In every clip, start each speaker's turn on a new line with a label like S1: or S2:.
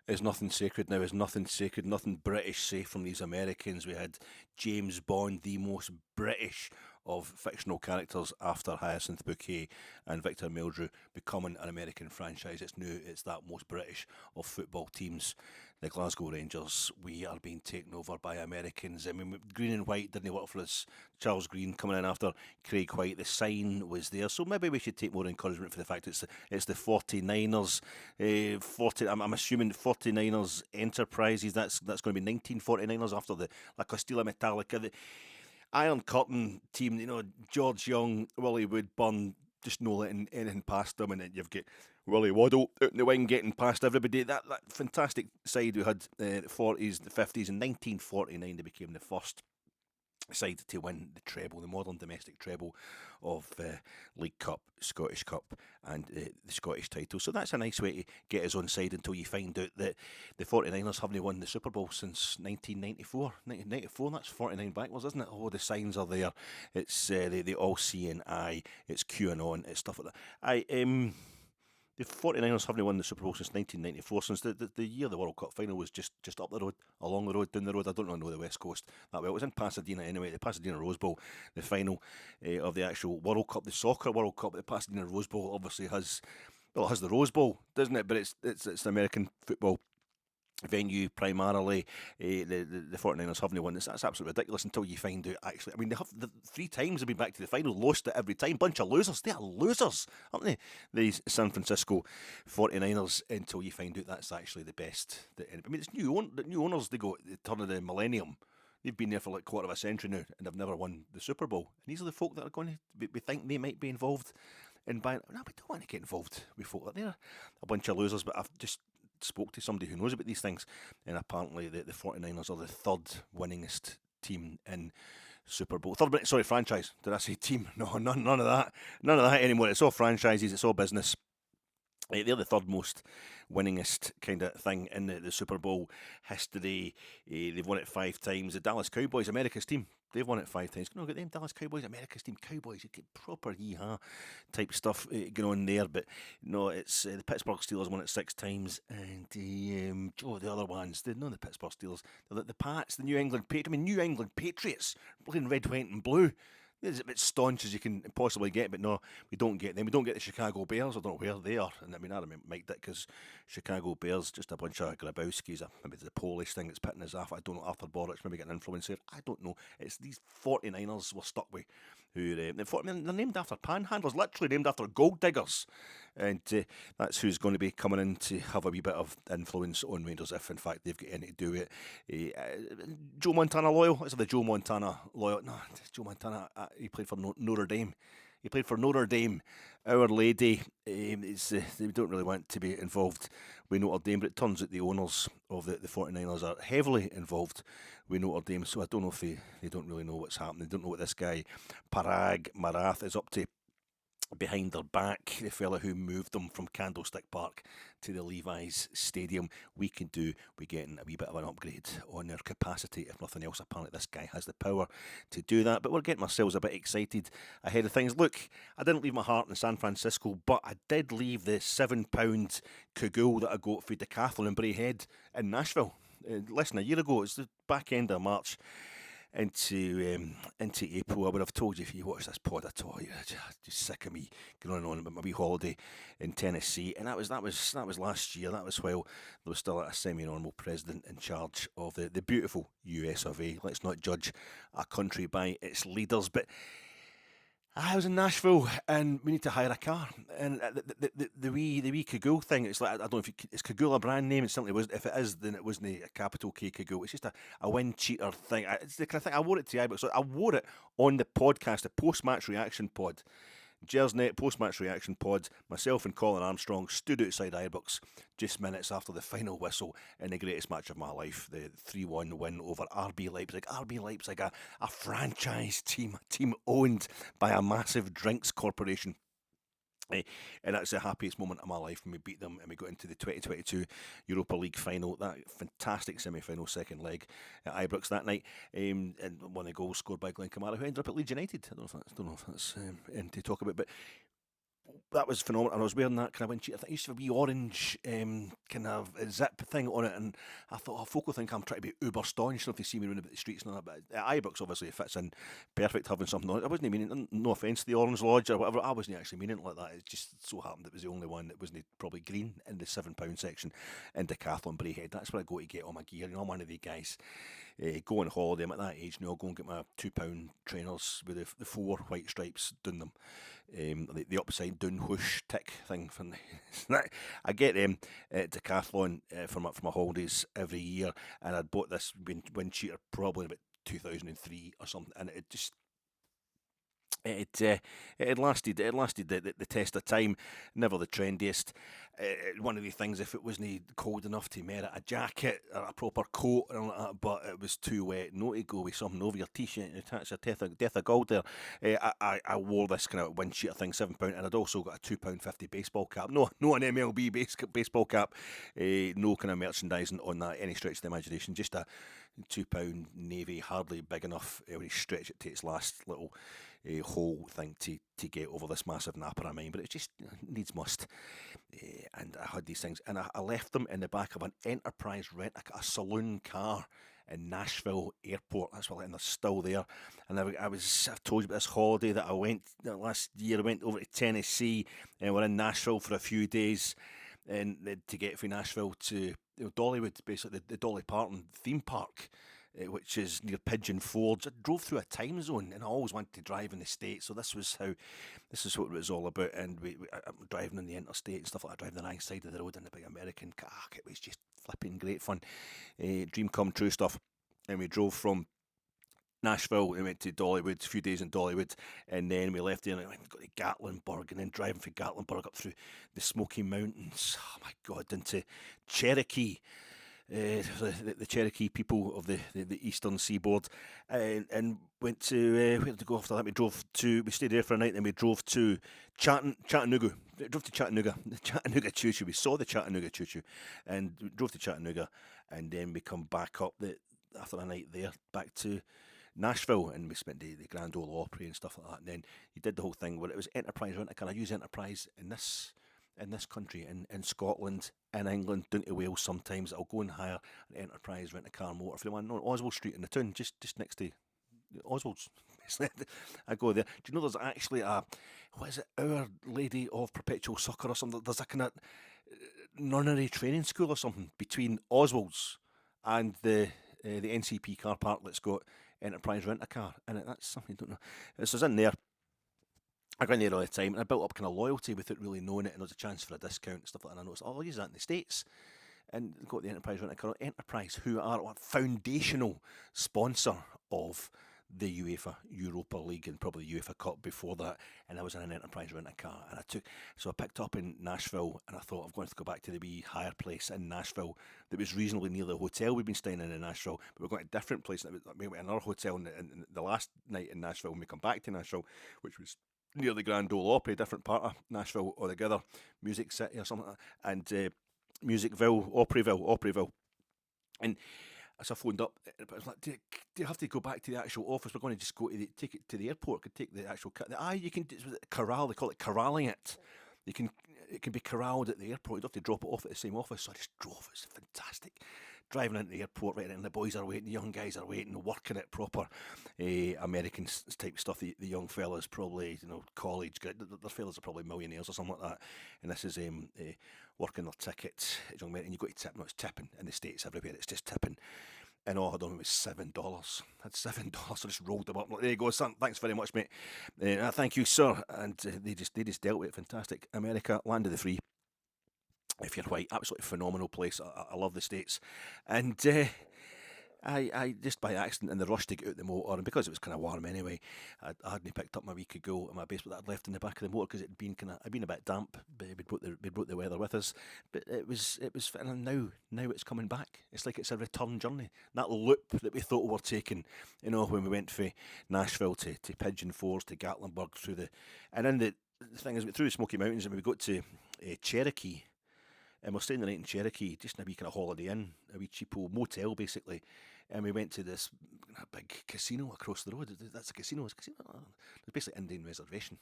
S1: Is nothing sacred now? Is nothing sacred? Nothing British safe from these Americans? We had James Bond, the most British of fictional characters after Hyacinth Bouquet and Victor Meldrew, becoming an American franchise. It's new. It's that most British of football teams. The Glasgow Rangers. We are being taken over by Americans. I mean, green and white didn't work for us. Charles Green coming in after Craig White. The sign was there, so maybe we should take more encouragement for the fact it's the 49ers. 40. I'm assuming 49ers Enterprises. That's going to be 1949ers after the La Costilla Metallica. The Iron Curtain team. George Young, Willie Woodburn. Just no letting anything past them, and then you've got Willie Waddle out in the wing getting past everybody. That fantastic side we had the 40s, the 50s, in 1949 they became the first side to win the treble, the modern domestic treble of League Cup, Scottish Cup, and the Scottish title. So that's a nice way to get us on side until you find out that the 49ers haven't won the Super Bowl since 1994. 1994, that's 49 backwards, isn't it? Oh, the signs are there. It's the all-seeing eye. It's QAnon. It's stuff like that. The 49ers haven't won the Super Bowl since 1994, since the year the World Cup final was just up the road, along the road, down the road. I don't really know the West Coast that well. It was in Pasadena anyway, the Pasadena Rose Bowl, the final of the actual World Cup, the soccer World Cup. The Pasadena Rose Bowl obviously has, well, it has the Rose Bowl, doesn't it? But it's American football venue primarily. The 49ers haven't won this. That's absolutely ridiculous until you find out actually. I mean, they have the 3 times they've been back to the final, lost it every time. Bunch of losers. They are losers, aren't they? These San Francisco 49ers, until you find out that's actually the best. I mean, it's the new owners, they go at the turn of the millennium. They've been there for like quarter of a century now and have never won the Super Bowl. And these are the folk that are going to we think they might be involved in buying. No, we don't want to get involved with folk like they're a bunch of losers. But I've just spoke to somebody who knows about these things, and apparently the 49ers are the third winningest team in Super Bowl. Sorry, franchise. Did I say team? No, none of that. None of that anymore. It's all franchises. It's all business. They're the third most winningest kind of thing in the Super Bowl history. They've won it 5 times. The Dallas Cowboys, America's team, they've won it 5 times. You know, get them Dallas Cowboys, America's team, Cowboys. You get proper yeehaw type stuff going on there. But no, it's the Pittsburgh Steelers won it 6 times, and the other ones, the Pittsburgh Steelers, the Pats, the New England Patriots. I mean, New England Patriots, playing red, white, and blue. It's a bit staunch as you can possibly get, but no, we don't get them. We don't get the Chicago Bears. I don't know where they are. And I mean, I remember Mike Ditka's Chicago Bears, just a bunch of Grabowskis. Maybe it's the Polish thing that's pitting us off. I don't know. Arthur Boric's maybe getting influence here. I don't know. It's these 49ers we're stuck with. They're named after panhandlers, literally named after gold diggers. And that's who's going to be coming in to have a wee bit of influence on Rangers if, in fact, they've got anything to do with it. Joe Montana loyal? Is it the Joe Montana loyal? No, Joe Montana, he played for Notre Dame. He played for Notre Dame. Our Lady, they don't really want to be involved with Notre Dame, but it turns out the owners of the 49ers are heavily involved with Notre Dame, so I don't know if they don't really know what's happening. They don't know what this guy, Parag Marath, is up to behind their back, the fella who moved them from Candlestick Park to the Levi's Stadium. We can do, we're getting a wee bit of an upgrade on their capacity, if nothing else. Apparently this guy has the power to do that, but we're getting ourselves a bit excited ahead of things. Look, I didn't leave my heart in San Francisco, but I did leave the £7 cagoule that I got for Decathlon and Braehead in Nashville less than a year ago. It's the back end of March into April. I would have told you if you watch this pod at all. You're just sick of me going on about my wee holiday in Tennessee, and that was last year. That was while there was still a semi-normal president in charge of the beautiful US of A. Let's not judge a country by its leaders, but I was in Nashville and we need to hire a car. And the wee Kagul thing, it's like, I don't know if it's Kagul a brand name? It certainly was. If it is, then it wasn't a capital K Kagul. It's just a wind cheater thing. It's the kind of thing. I wore it to iBooks. So I wore it on the podcast, the post-match reaction pod. Gersnet post-match reaction pod, myself and Colin Armstrong stood outside Ibrox just minutes after the final whistle in the greatest match of my life, the 3-1 win over RB Leipzig. RB Leipzig, a franchise team, a team owned by a massive drinks corporation. And that's the happiest moment of my life when we beat them and we got into the 2022 Europa League final. That fantastic semi-final second leg at Ibrox that night, and one of the goals scored by Glenn Kamara, who ended up at Leeds United. I don't know if that's anything to talk about, but that was phenomenal. And I was wearing that kind of wind sheet. I think it used to have a wee orange kind of zip thing on it, and I thought, oh, folk will think I'm trying to be uber staunch if they see me running about the streets and all that. But at Ibrox, obviously, it fits in perfect having something on it. I wasn't meaning, no offence to the Orange Lodge or whatever, I wasn't actually meaning it like that. It just so happened it was the only one that wasn't probably green in the £7 section in Decathlon Braehead. That's where I go to get all my gear. You know, I'm one of the guys. Go on holiday. I'm at that age now. I'll go and get my £2 trainers with the four white stripes down them, the upside down whoosh tick thing. From I get them at Decathlon for my holidays every year, and I'd bought this wind cheater probably in about 2003 or something, and it just it had lasted. It had lasted the test of time. Never the trendiest. One of the things, if it wasn't cold enough to merit a jacket or a proper coat and all like that, but it was too wet, no to go with something over your t-shirt and attach a death of gold there. I wore this kind of wind cheater thing, £7, and I'd also got a £2.50 baseball cap. No, an MLB baseball cap. No kind of merchandising on that any stretch of the imagination. Just a £2 navy, hardly big enough when you stretch it to its last little whole thing to get over this massive napper of mine, but it just needs must. And I had these things, and I left them in the back of an Enterprise a saloon car in Nashville Airport. That's why, and they're still there. And I've told you about this holiday that I went last year. I went over to Tennessee, and we're in Nashville for a few days, and to get from Nashville to Dollywood, basically the Dolly Parton theme park, which is near Pigeon Forge. I drove through a time zone, and I always wanted to drive in the States, so this is what it was all about. And I'm driving on the interstate and stuff like that, driving the right side of the road in the big American car. It was just flipping great fun. Dream come true stuff. And we drove from Nashville, we went to Dollywood, a few days in Dollywood, and then we left there and we went and got to Gatlinburg, and then driving from Gatlinburg up through the Smoky Mountains, oh my God, into Cherokee, the Cherokee people of the eastern seaboard, and went to where did we go after that? We stayed there for a night, and we drove to Chattanooga. We drove to Chattanooga, the Chattanooga Choo Choo. We saw the Chattanooga Choo Choo, and we drove to Chattanooga, and then we come back up after a night there back to Nashville, and we spent the Grand Ole Opry and stuff like that. And then you did the whole thing where it was Enterprise rent a car. I use Enterprise in this country, in Scotland, in England, down to Wales sometimes. I'll go and hire an Enterprise rent a car motor for the one on Oswald Street in the town, just next to Oswald's. I go there. Do you know there's actually what is it, Our Lady of Perpetual Succour or something? There's a kind of nunnery training school or something between Oswald's and the NCP car park that's got Enterprise rent a car in it. That's something I don't know. So it's in there. I go in there all the time, and I built up kind of loyalty without really knowing it, and there's a chance for a discount and stuff like that. And I noticed, I'll use that in the States, and got the Enterprise rent a car. Enterprise, who are a foundational sponsor of the UEFA Europa League and probably the UEFA Cup before that, and I was in an Enterprise rent a car, and I picked up in Nashville, and I thought I'm going to go back to the wee higher place in Nashville that was reasonably near the hotel we'd been staying in Nashville, but we're going to a different place. We went to another hotel in the last night in Nashville when we come back to Nashville, which was near the Grand Ole Opry, different part of Nashville altogether, Music City or something like that, and Musicville, Opryville. And as I phoned up, I was like, do you have to go back to the actual office? We're going to just go to take it to the airport. Could take the actual you can corral. They call it corralling it. It can be corralled at the airport. You don't have to drop it off at the same office. So I just drove. It's fantastic. Driving into the airport, right, and the boys are waiting, the young guys are waiting, working it proper, American type stuff. The young fellas probably, college, their fellas are probably millionaires or something like that. And this is working their tickets, young men, and you got to tip. No, it's tipping in the States everywhere. It's just tipping. And all I had on was $7. I had $7. I just rolled them up. Like, there you go, son. Thanks very much, mate. Thank you, sir. And they just dealt with it. Fantastic. America, land of the free. If you're white, absolutely phenomenal place. I love the States. And I just by accident in the rush to get out the motor, and because it was kind of warm anyway, I hadn't picked up my week ago and my baseball that I'd left in the back of the motor because it'd been a bit damp. But we brought the weather with us, but it was and now it's coming back. It's like it's a return journey. That loop that we thought we were taking, when we went from Nashville to Pigeon Forge to Gatlinburg and then the thing is, we through the Smoky Mountains and we got to Cherokee. And we're staying the night in Cherokee, just in a wee kind of Holiday Inn, a wee cheapo motel basically. And we went to this big casino across the road. That's a casino. It's basically Indian reservation.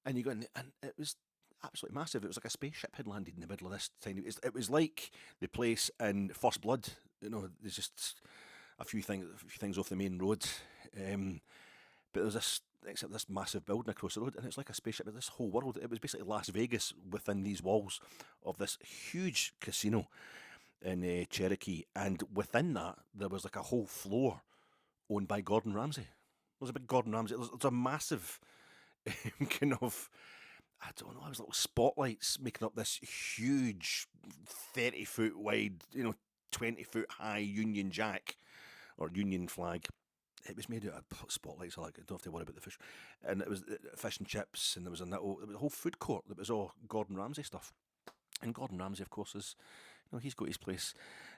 S1: and you go in, and it was absolutely massive. It was like a spaceship had landed in the middle of this tiny. It was like the place in First Blood. There's just a few things off the main road. But there was this massive building across the road, and it's like a spaceship. This whole world. It was basically Las Vegas within these walls of this huge casino in Cherokee, and within that there was like a whole floor owned by Gordon Ramsay. There's a big Gordon Ramsay. There's a massive kind of, I don't know, it was little spotlights making up this huge 30-foot wide, 20-foot high Union Jack or Union flag. It was made out of spotlights. I don't have to worry about the fish. And it was fish and chips, and there was a whole food court that was all Gordon Ramsay stuff. And Gordon Ramsay, of course, he's got his place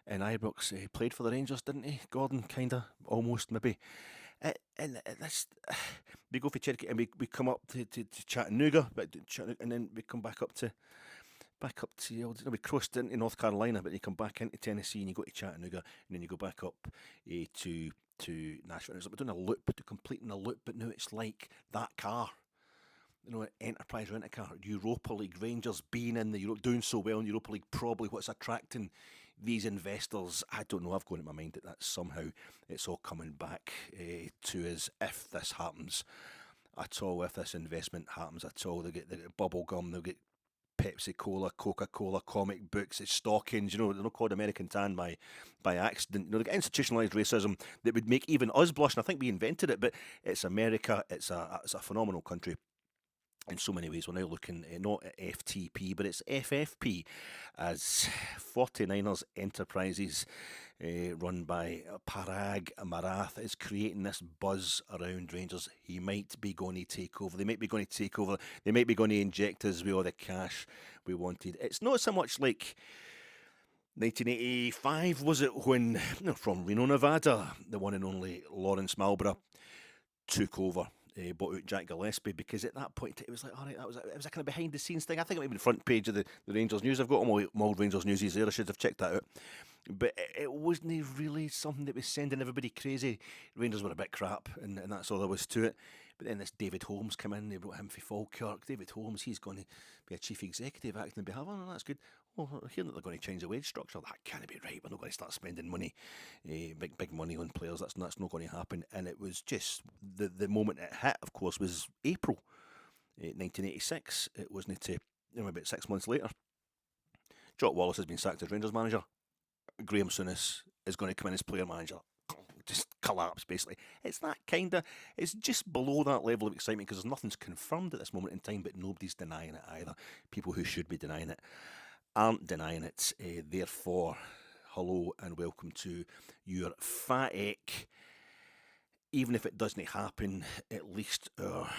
S1: in Ibrox. He played for the Rangers, didn't he? Gordon, kinda, almost, maybe. And this, we go for Cherokee, and we come up to Chattanooga, and then we come back up to we crossed into North Carolina, but you come back into Tennessee, and you go to Chattanooga, and then you go back up to Nashville. It's like we're doing a loop, completing a loop, but now it's like that car. Enterprise Rent-A-Car, Europa League, Rangers being in the doing so well in Europa League, probably what's attracting these investors. I don't know, I've got in my mind that somehow it's all coming back to us if this happens at all, if this investment happens at all. They get bubble gum, they'll get Pepsi Cola, Coca-Cola, comic books, it's stockings, they're not called American Tan by accident. They get institutionalised racism that would make even us blush, and I think we invented it, but it's America, it's a phenomenal country. In so many ways, we're now looking not at FTP, but it's FFP, as 49ers Enterprises, run by Parag Marath, is creating this buzz around Rangers. He might be going to take over. They might be going to take over. They might be going to inject us with all the cash we wanted. It's not so much like 1985, was it, when from Reno, Nevada, the one and only Lawrence Marlborough took over. Bought out Jack Gillespie, because at that point it was like, all right, it was a kind of behind the scenes thing. I think it might be the front page of the Rangers News. I've got all my old Rangers Newsies there. I should have checked that out. But it wasn't really something that was sending everybody crazy. Rangers were a bit crap, and that's all there was to it. But then this David Holmes came in. They brought him for Falkirk. David Holmes, he's going to be a chief executive acting on behalf. Oh, that's good. Well, hearing that they're going to change the wage structure, that can't be right. We're not going to start spending money, big money on players. That's not going to happen. And it was just the moment it hit, of course, was April 1986. It wasn't about 6 months later. Jock Wallace has been sacked as Rangers manager. Graham Souness is going to come in as player manager. Just collapse, basically. It's just below that level of excitement, because nothing's confirmed at this moment in time, but nobody's denying it either. People who should be denying it aren't denying it. Therefore, hello and welcome to your Fat Ek. Even if it doesn't happen, at least our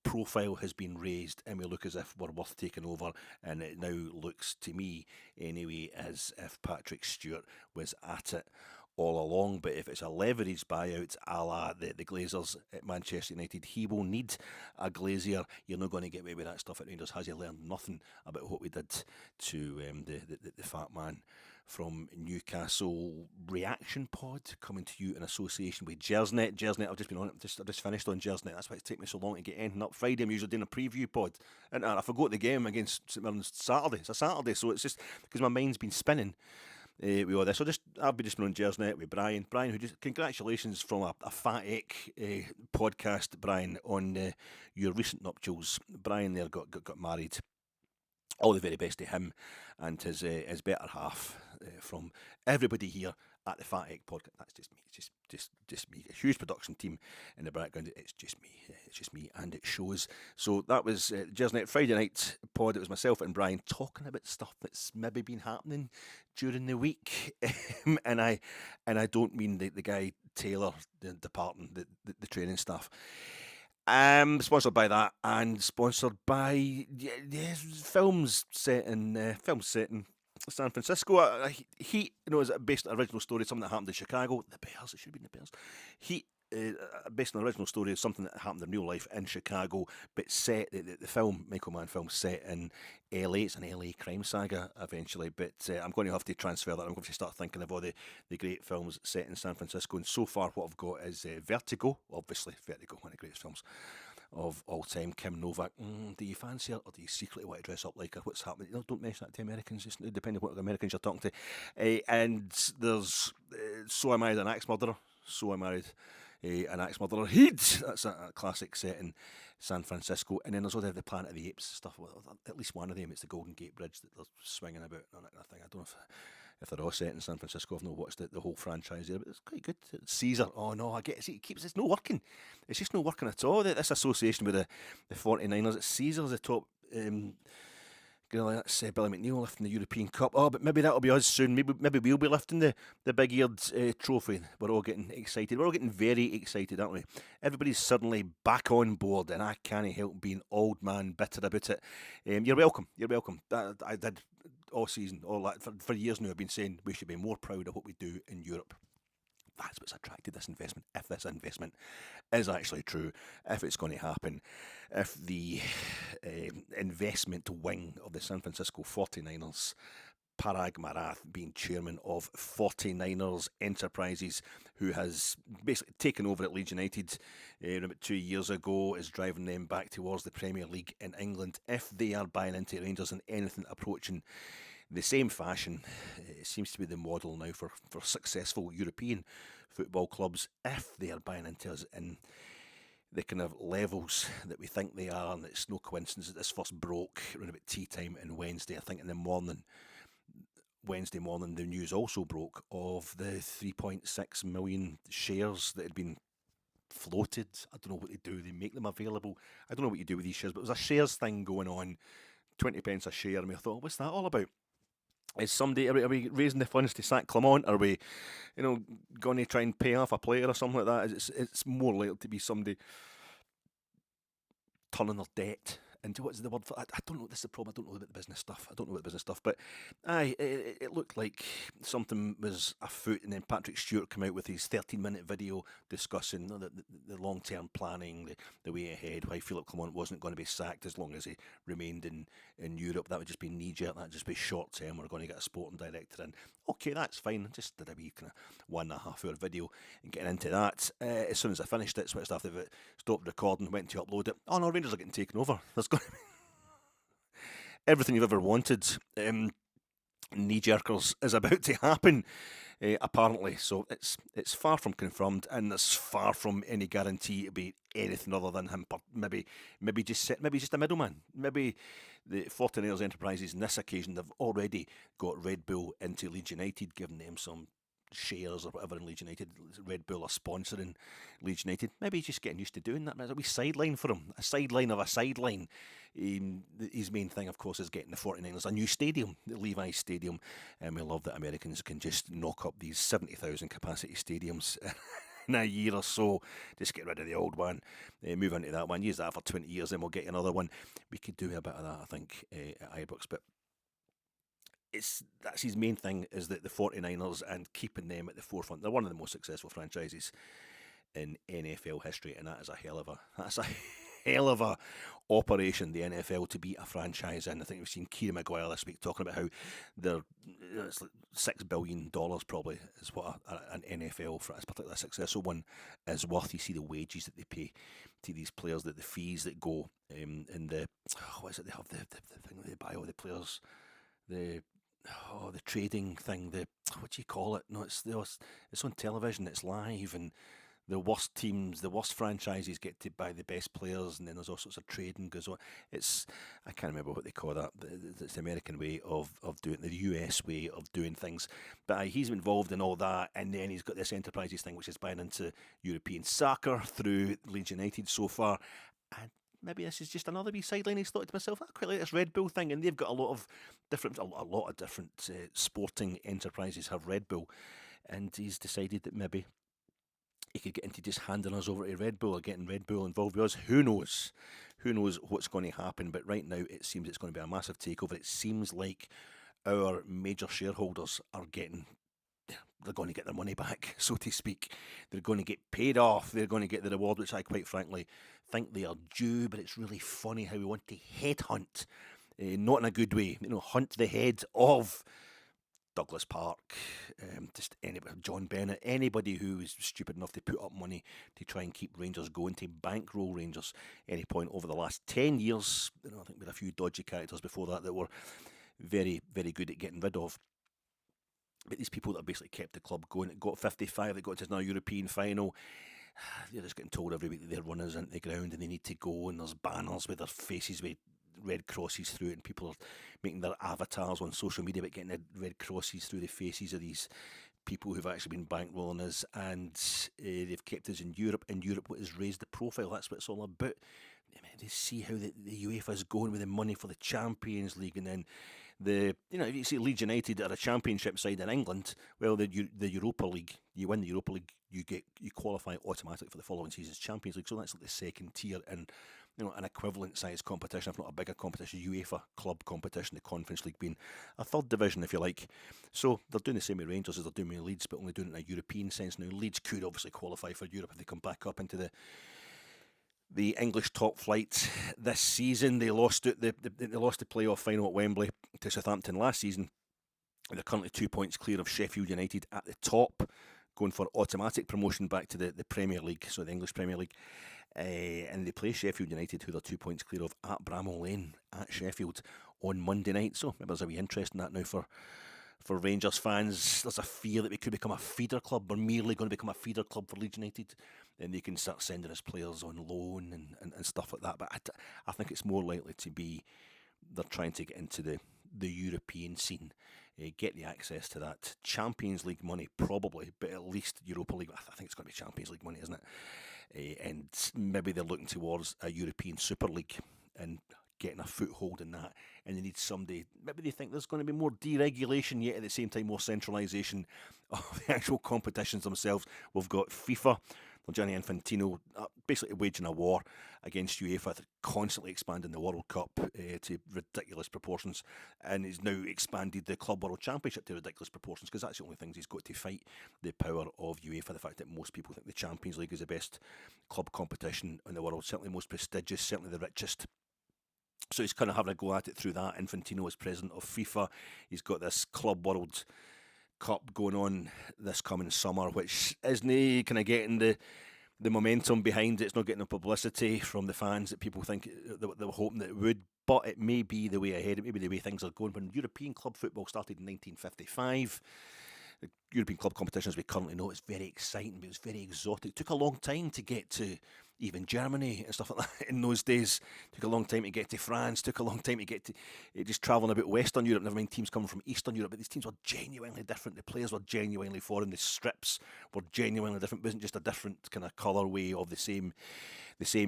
S1: profile has been raised, and we look as if we're worth taking over, and it now looks to me anyway as if Patrick Stewart was at it all along. But if it's a leveraged buyout a la the Glazers at Manchester United, he will need a Glazier. You're not going to get away with that stuff at Rangers. Has he learned nothing about what we did to the fat man from Newcastle? Reaction Pod coming to you in association with Gersnet. I've just been on it. I've just finished on Gersnet. That's why it's taken me so long to get anything up. Friday I'm usually doing a preview pod, and I forgot the game against St Mirren's Saturday. It's a Saturday, so it's just because my mind's been spinning with all this. So I've been on Gersnet with Brian, who just congratulations from a Fat Ek podcast, Brian, on your recent nuptials. Brian there got married. All the very best to him and his better half from everybody here at the Fat Egg Podcast. That's just me. It's just me. A huge production team in the background. It's just me, and it shows. So that was Gersnet Friday night pod. It was myself and Brian talking about stuff that's maybe been happening during the week, and I don't mean the guy Taylor departing the training staff. Sponsored by that, and sponsored by films set in San Francisco. Heat, is based on an original story, something that happened in Chicago. The Bears, it should have been the Bears. Heat, based on an original story, of something that happened in real life in Chicago, but set the film, Michael Mann film, set in LA. It's an LA crime saga eventually, but I'm going to have to transfer that. I'm going to start thinking of all the great films set in San Francisco, and so far what I've got is Vertigo. Obviously Vertigo, one of the greatest films of all time, Kim Novak. Do you fancy her, or do you secretly want to dress up like her? What's happening? Don't mention that to Americans, just depending on what Americans you're talking to. And there's So I married an axe murderer. So I married an axe murderer. Heed. That's a classic set in San Francisco. And then there's all the Planet of the Apes stuff. Well, at least one of them. It's the Golden Gate Bridge that they're swinging about and that kind of thing. I don't know if they're all set in San Francisco. I've not watched the whole franchise there, but it's quite good. Caesar. Oh no, I get it. See, it's not working. It's just not working at all. This association with the 49ers. Caesar's the top. That's Billy McNeil lifting the European Cup. Oh, but maybe that'll be us soon. Maybe we'll be lifting the big-eared trophy. We're all getting excited. We're all getting very excited, aren't we? Everybody's suddenly back on board, and I can't help being old man bitter about it. You're welcome. You're welcome. I did all season, all that for years now. I've been saying we should be more proud of what we do in Europe. That's what's attracted this investment. If this investment is actually true, if it's going to happen, if the investment wing of the San Francisco 49ers, Parag Marath being chairman of 49ers Enterprises, who has basically taken over at Leeds United about 2 years ago, is driving them back towards the Premier League in England. If they are buying into Rangers in anything approaching the same fashion, it seems to be the model now for successful European football clubs, if they are buying into us in the kind of levels that we think they are. And it's no coincidence that this first broke around about tea time on Wednesday. I think in the morning, Wednesday morning, the news also broke of the 3.6 million shares that had been floated. I don't know what they do. They make them available. I don't know what you do with these shares, but there was a shares thing going on, 20 pence a share, and we thought, what's that all about? Is somebody, are we raising the funds to sack Clement? Are we, going to try and pay off a player or something like that? It's more likely to be somebody turning their debt into, what's the word for? I don't know. This is the problem. I don't know about the business stuff. But it looked like something was afoot, and then Patrick Stewart came out with his 13-minute video discussing the long-term planning, the way ahead, why Philip Clement wasn't going to be sacked as long as he remained in Europe. That would just be knee-jerk. That would just be short-term. We're going to get a sporting director in. Okay, that's fine. Just did a wee kind of 1.5 hour video and getting into that. As soon as I finished it, switched off the stopped recording, went to upload it. Oh no, Rangers are getting taken over. There's going to be everything you've ever wanted. Knee-jerkers is about to happen, apparently. So it's far from confirmed, and there's far from any guarantee to be anything other than him. Maybe just a middleman. Maybe the 49ers Enterprises, on this occasion, they've already got Red Bull into Leeds United, giving them some shares or whatever in Leeds United. Red Bull are sponsoring Leeds United. Maybe he's just getting used to doing that. There's a wee sideline for him, a sideline of a sideline. His main thing, of course, is getting the 49ers a new stadium, the Levi's Stadium. And we love that Americans can just knock up these 70,000 capacity stadiums in a year or so. Just get rid of the old one, move into that one, use that for 20 years, then we'll get another one. We could do a bit of that, I think, at Ibrox, but that's his main thing, is that the 49ers and keeping them at the forefront. They're one of the most successful franchises in NFL history, and that's a hell of a operation, the NFL, to be a franchise in. I think we've seen Kieran Maguire this week talking about how it's like $6 billion probably is what an NFL, for a particularly successful one, is worth. You see the wages that they pay to these players, that the fees that go in the, what is it, they have the thing that they buy all the players, the trading thing, what do you call it? No, it's on television, it's live, and the worst teams, the worst franchises get to buy the best players, and then there's all sorts of trading goes on. I can't remember what they call that. It's the American way of doing, the US way of doing things. But he's involved in all that, and then he's got this Enterprises thing, which is buying into European soccer through Leeds United so far. And maybe this is just another wee sideline. He's thought to myself, I quite like this Red Bull thing, and they've got a lot of different sporting enterprises have Red Bull, and he's decided that maybe he could get into just handing us over to Red Bull or getting Red Bull involved with us. Who knows? Who knows what's going to happen? But right now, it seems it's going to be a massive takeover. It seems like our major shareholders are they're going to get their money back, so to speak. They're going to get paid off. They're going to get the reward, which I quite frankly think they are due. But it's really funny how we want to headhunt, not in a good way, hunt the head of Douglas Park, just anybody, John Bennett, anybody who was stupid enough to put up money to try and keep Rangers going, to bankroll Rangers any point over the last 10 years. I think we had a few dodgy characters before that were very, very good at getting rid of. But these people that have basically kept the club going, it got 55, they got to another European final. They're just getting told every week that their runners into the ground and they need to go, and there's banners with their faces with red crosses through it, and people are making their avatars on social media about getting the red crosses through the faces of these people who've actually been bankrolling us, and they've kept us in Europe, and Europe has raised the profile. That's what it's all about. I mean, they see how the UEFA is going with the money for the Champions League, and then if you see Leeds United are a championship side in England, well, the Europa League, you win the Europa League, you qualify automatically for the following season's Champions League. So that's like the second tier and an equivalent size competition, if not a bigger competition, UEFA club competition, the Conference League being a third division, if you like. So they're doing the same with Rangers as they're doing with Leeds, but only doing it in a European sense now. Leeds could obviously qualify for Europe if they come back up into the English top flight this season. They lost it. They lost the playoff final at Wembley to Southampton last season. They're currently 2 points clear of Sheffield United at the top, going for automatic promotion back to the Premier League, so the English Premier League. And they play Sheffield United, who they're 2 points clear of, at Bramall Lane at Sheffield on Monday night. So maybe there's a wee interest in that now for Rangers fans. There's a fear that we could become a feeder club. We're merely going to become a feeder club for Leeds United, and they can start sending us players on loan and stuff like that. But I think it's more likely to be they're trying to get into the European scene, get the access to that Champions League money, probably, but at least Europa League. I think it's going to be Champions League money, isn't it? And maybe they're looking towards a European Super League and getting a foothold in that, and they need somebody. Maybe they think there's going to be more deregulation, yet at the same time more centralisation of the actual competitions themselves. We've got FIFA, Gianni Infantino, basically waging a war against UEFA, constantly expanding the World Cup to ridiculous proportions, and he's now expanded the Club World Championship to ridiculous proportions, because that's the only things he's got to fight the power of UEFA. The fact that most people think the Champions League is the best club competition in the world, certainly most prestigious, certainly the richest. So he's kind of having a go at it through that. Infantino is president of FIFA. He's got this Club World Cup going on this coming summer, which isn't kind of getting the momentum behind it. It's not getting the publicity from the fans that people think that they were hoping that it would. But it may be the way ahead. It may be the way things are going. When European club football started in 1955, the European club competition, as we currently know, is very exciting, but it was very exotic. It took a long time to get to even Germany and stuff like that in those days. It took a long time to get to France. It took a long time to get to just travelling about Western Europe. Never mind teams coming from Eastern Europe, but these teams were genuinely different. The players were genuinely foreign. The strips were genuinely different. It wasn't just a different kind of colourway of the same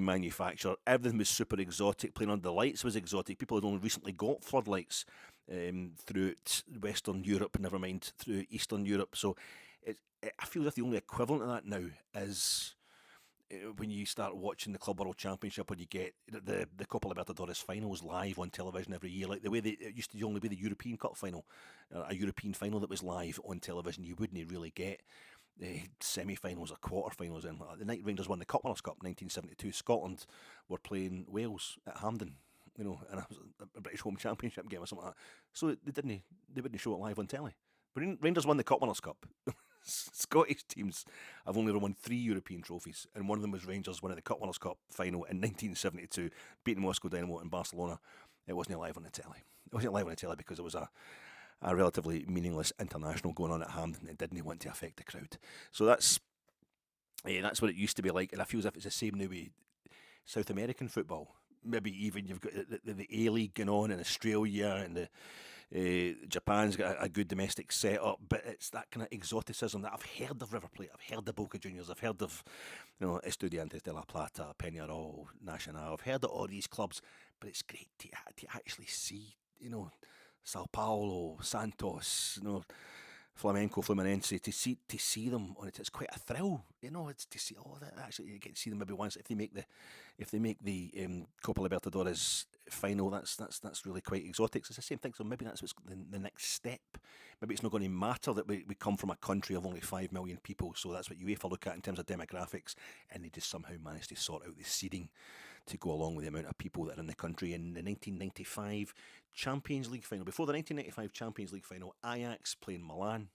S1: manufacturer. Everything was super exotic. Playing under the lights was exotic. People had only recently got floodlights throughout Western Europe, never mind through Eastern Europe. So I feel that the only equivalent of that now is when you start watching the Club World Championship, when you get the Copa Libertadores finals live on television every year, like the way it used to only be the European Cup final, a European final that was live on television. You wouldn't really get semi-finals or quarter-finals. And the night Rangers won the Cup Winners' Cup 1972, Scotland were playing Wales at Hampden, and it was a British Home Championship game or something like that. So they wouldn't show it live on telly. But Rangers won the Cup Winners' Cup. Scottish teams have only won 3 European trophies, and one of them was Rangers winning the Cup Winners' Cup final in 1972, beating Moscow Dynamo in Barcelona. It wasn't live on the telly. It wasn't live on the telly because it was a relatively meaningless international going on at Hampden. It didn't want to affect the crowd. So that's what it used to be like, and I feel as if it's the same now with South American football. Maybe even you've got the A-League going on in Australia, and Japan's got a good domestic setup, but it's that kind of exoticism that I've heard of River Plate, I've heard of Boca Juniors, I've heard of Estudiantes de La Plata, Peñarol, Nacional. I've heard of all these clubs, but it's great to actually see, Sao Paulo, Santos, Flamenco, Fluminense, to see them on it. It's quite a thrill, It's to see actually you get to see them maybe once if they make the Copa Libertadores final. That's really quite exotic. So it's the same thing. So maybe that's what's the next step. Maybe it's not going to matter that we come from a country of only 5 million people. So that's what UEFA look at in terms of demographics, and they just somehow managed to sort out the seeding to go along with the amount of people that are in the country. In the 1995 Champions League final, before the 1995 Champions League final, Ajax playing Milan.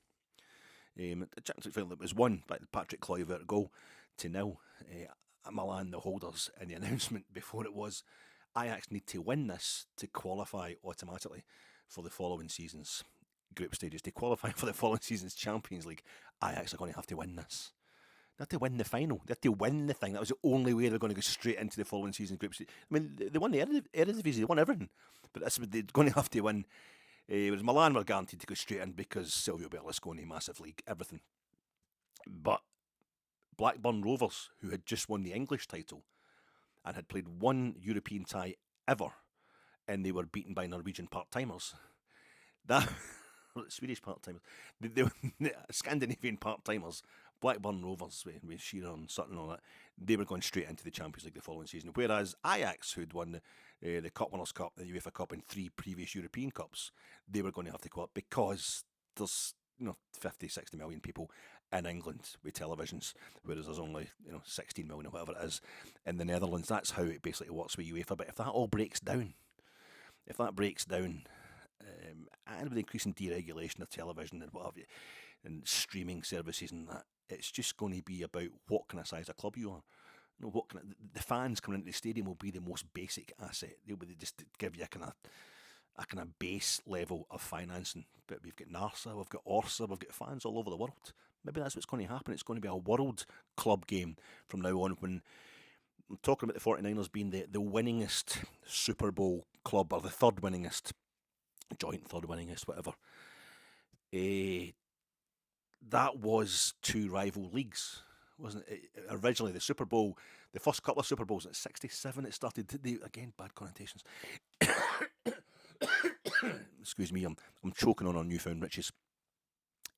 S1: The Champions League final that was won by the Patrick Kluivert goal to 0. Milan, the holders, in the announcement before it was, Ajax need to win this to qualify automatically for the following season's group stages. To qualify for the following season's Champions League, Ajax are going to have to win this. They have to win the final. They have to win the thing. That was the only way they're going to go straight into the following season's group stage. I mean, they won the Eredivisie, they won everything. But that's what they're going to have to win. Whereas Milan were guaranteed to go straight in because Silvio Berlusconi, massive league, everything. But Blackburn Rovers, who had just won the English title and had played one European tie ever, and they were beaten by Norwegian part-timers. That Swedish part-timers. They were Scandinavian part-timers. Blackburn Rovers with Shearer and Sutton and all that, they were going straight into the Champions League the following season. Whereas Ajax, who'd won the Cup Winners' Cup, the UEFA Cup, and 3 previous European Cups, they were going to have to go up because there's 50, 60 million people in England with televisions, whereas there's only 16 million or whatever it is in the Netherlands. That's how it basically works with UEFA. But if that all breaks down, and with the increasing deregulation of television and what have you, and streaming services and that, it's just going to be about what kind of size of club you are. The fans coming into the stadium will be the most basic asset. They'll be just to give you a kind of base level of financing. But we've got NARSA, we've got ORSA, we've got fans all over the world. Maybe that's what's going to happen. It's going to be a world club game from now on. When I'm talking about the 49ers being the winningest Super Bowl club, or the third winningest, joint third winningest, whatever. That was 2 rival leagues, wasn't it? Originally, the Super Bowl, the first couple of Super Bowls at 67, it started. Again, bad connotations. Excuse me, I'm choking on our newfound riches.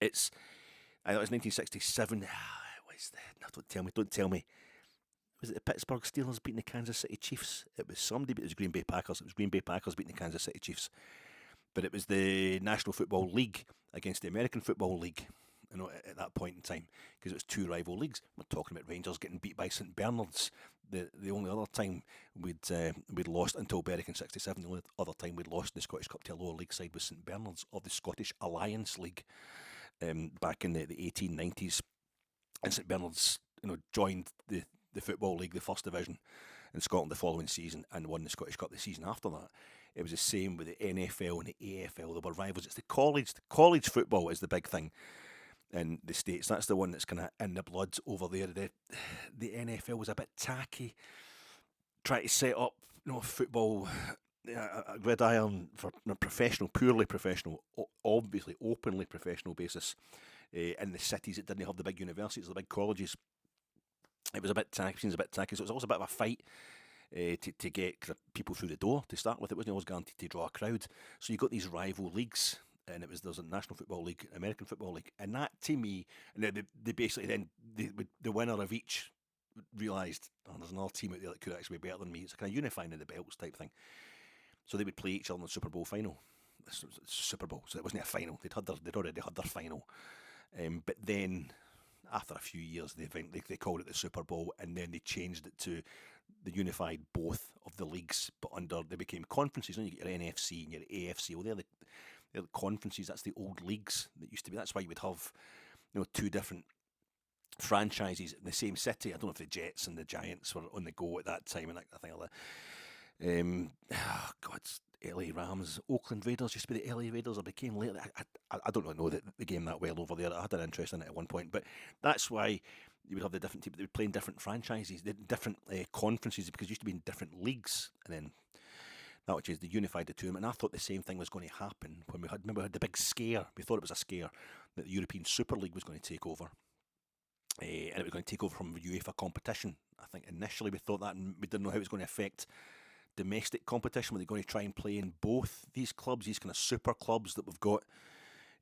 S1: I thought it was 1967. No, don't tell me. Was it the Pittsburgh Steelers beating the Kansas City Chiefs? It was somebody, but it was Green Bay Packers. It was Green Bay Packers beating the Kansas City Chiefs. But it was the National Football League against the American Football League, at that point in time, because it was 2 rival leagues. We're talking about Rangers getting beat by St Bernard's. The only other time we'd lost until Berwick in 67. The only other time we'd lost in the Scottish Cup to a lower league side was St Bernard's of the Scottish Alliance League back in the 1890s. And St Bernard's joined the Football League, the first division in Scotland the following season, and won the Scottish Cup the season after that. It was the same with the NFL and the AFL. They were rivals. It's the college football is the big thing in the States. That's the one that's kind of in the blood over there. The NFL was a bit tacky, trying to set up football, a gridiron for professional, purely professional, obviously openly professional basis in the cities that didn't have the big universities, the big colleges. It was a bit tacky, so it was also a bit of a fight to get people through the door to start with. It wasn't always guaranteed to draw a crowd. So you got these rival leagues, and there's a National Football League, American Football League, and that to me, and they basically then, the winner of each realised, there's another team out there that could actually be better than me. It's a kind of unifying of the belts type thing. So they would play each other in the Super Bowl final. It's Super Bowl, so it wasn't a final. They'd already had their final. But then, after a few years, they called it the Super Bowl, and then they changed it to the unified both of the leagues, but they became conferences. And you get your NFC and your AFC. Well, they're the conferences. That's the old leagues that used to be. That's why you would have 2 different franchises in the same city. I don't know if the Jets and the Giants were on the go at that time, and I think LA Rams, Oakland Raiders used to be the LA Raiders, or became later. I don't really know the game that well over there. I had an interest in it at one point, but that's why you would have the different teams. They would play in different franchises, different conferences, because it used to be in different leagues, and then that which is they unified the 2 of them. And I thought the same thing was going to happen when we had the big scare. We thought it was a scare that the European Super League was going to take over. And it was going to take over from UEFA competition. I think initially we thought that, and we didn't know how it was going to affect domestic competition. Were they going to try and play in both these clubs, these kind of super clubs that we've got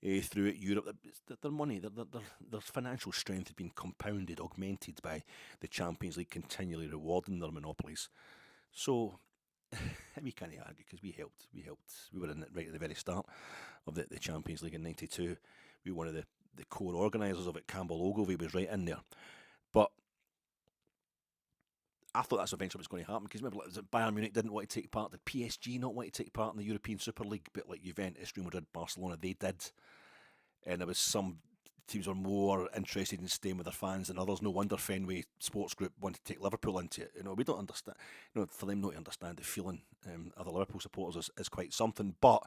S1: throughout Europe? Their money, their financial strength had been compounded, augmented by the Champions League continually rewarding their monopolies. So we can't argue, because we helped. We were in it right at the very start of the Champions League in '92. We were one of the core organisers of it. Campbell Ogilvie was right in there. But I thought that's eventually what's going to happen, because remember, like, Bayern Munich didn't want to take part, did PSG not want to take part in the European Super League, but like Juventus, Real Madrid, Barcelona, they did, and there was some teams were more interested in staying with their fans than others. No wonder Fenway Sports Group wanted to take Liverpool into it. We don't understand. For them not to understand the feeling of the Liverpool supporters is quite something. But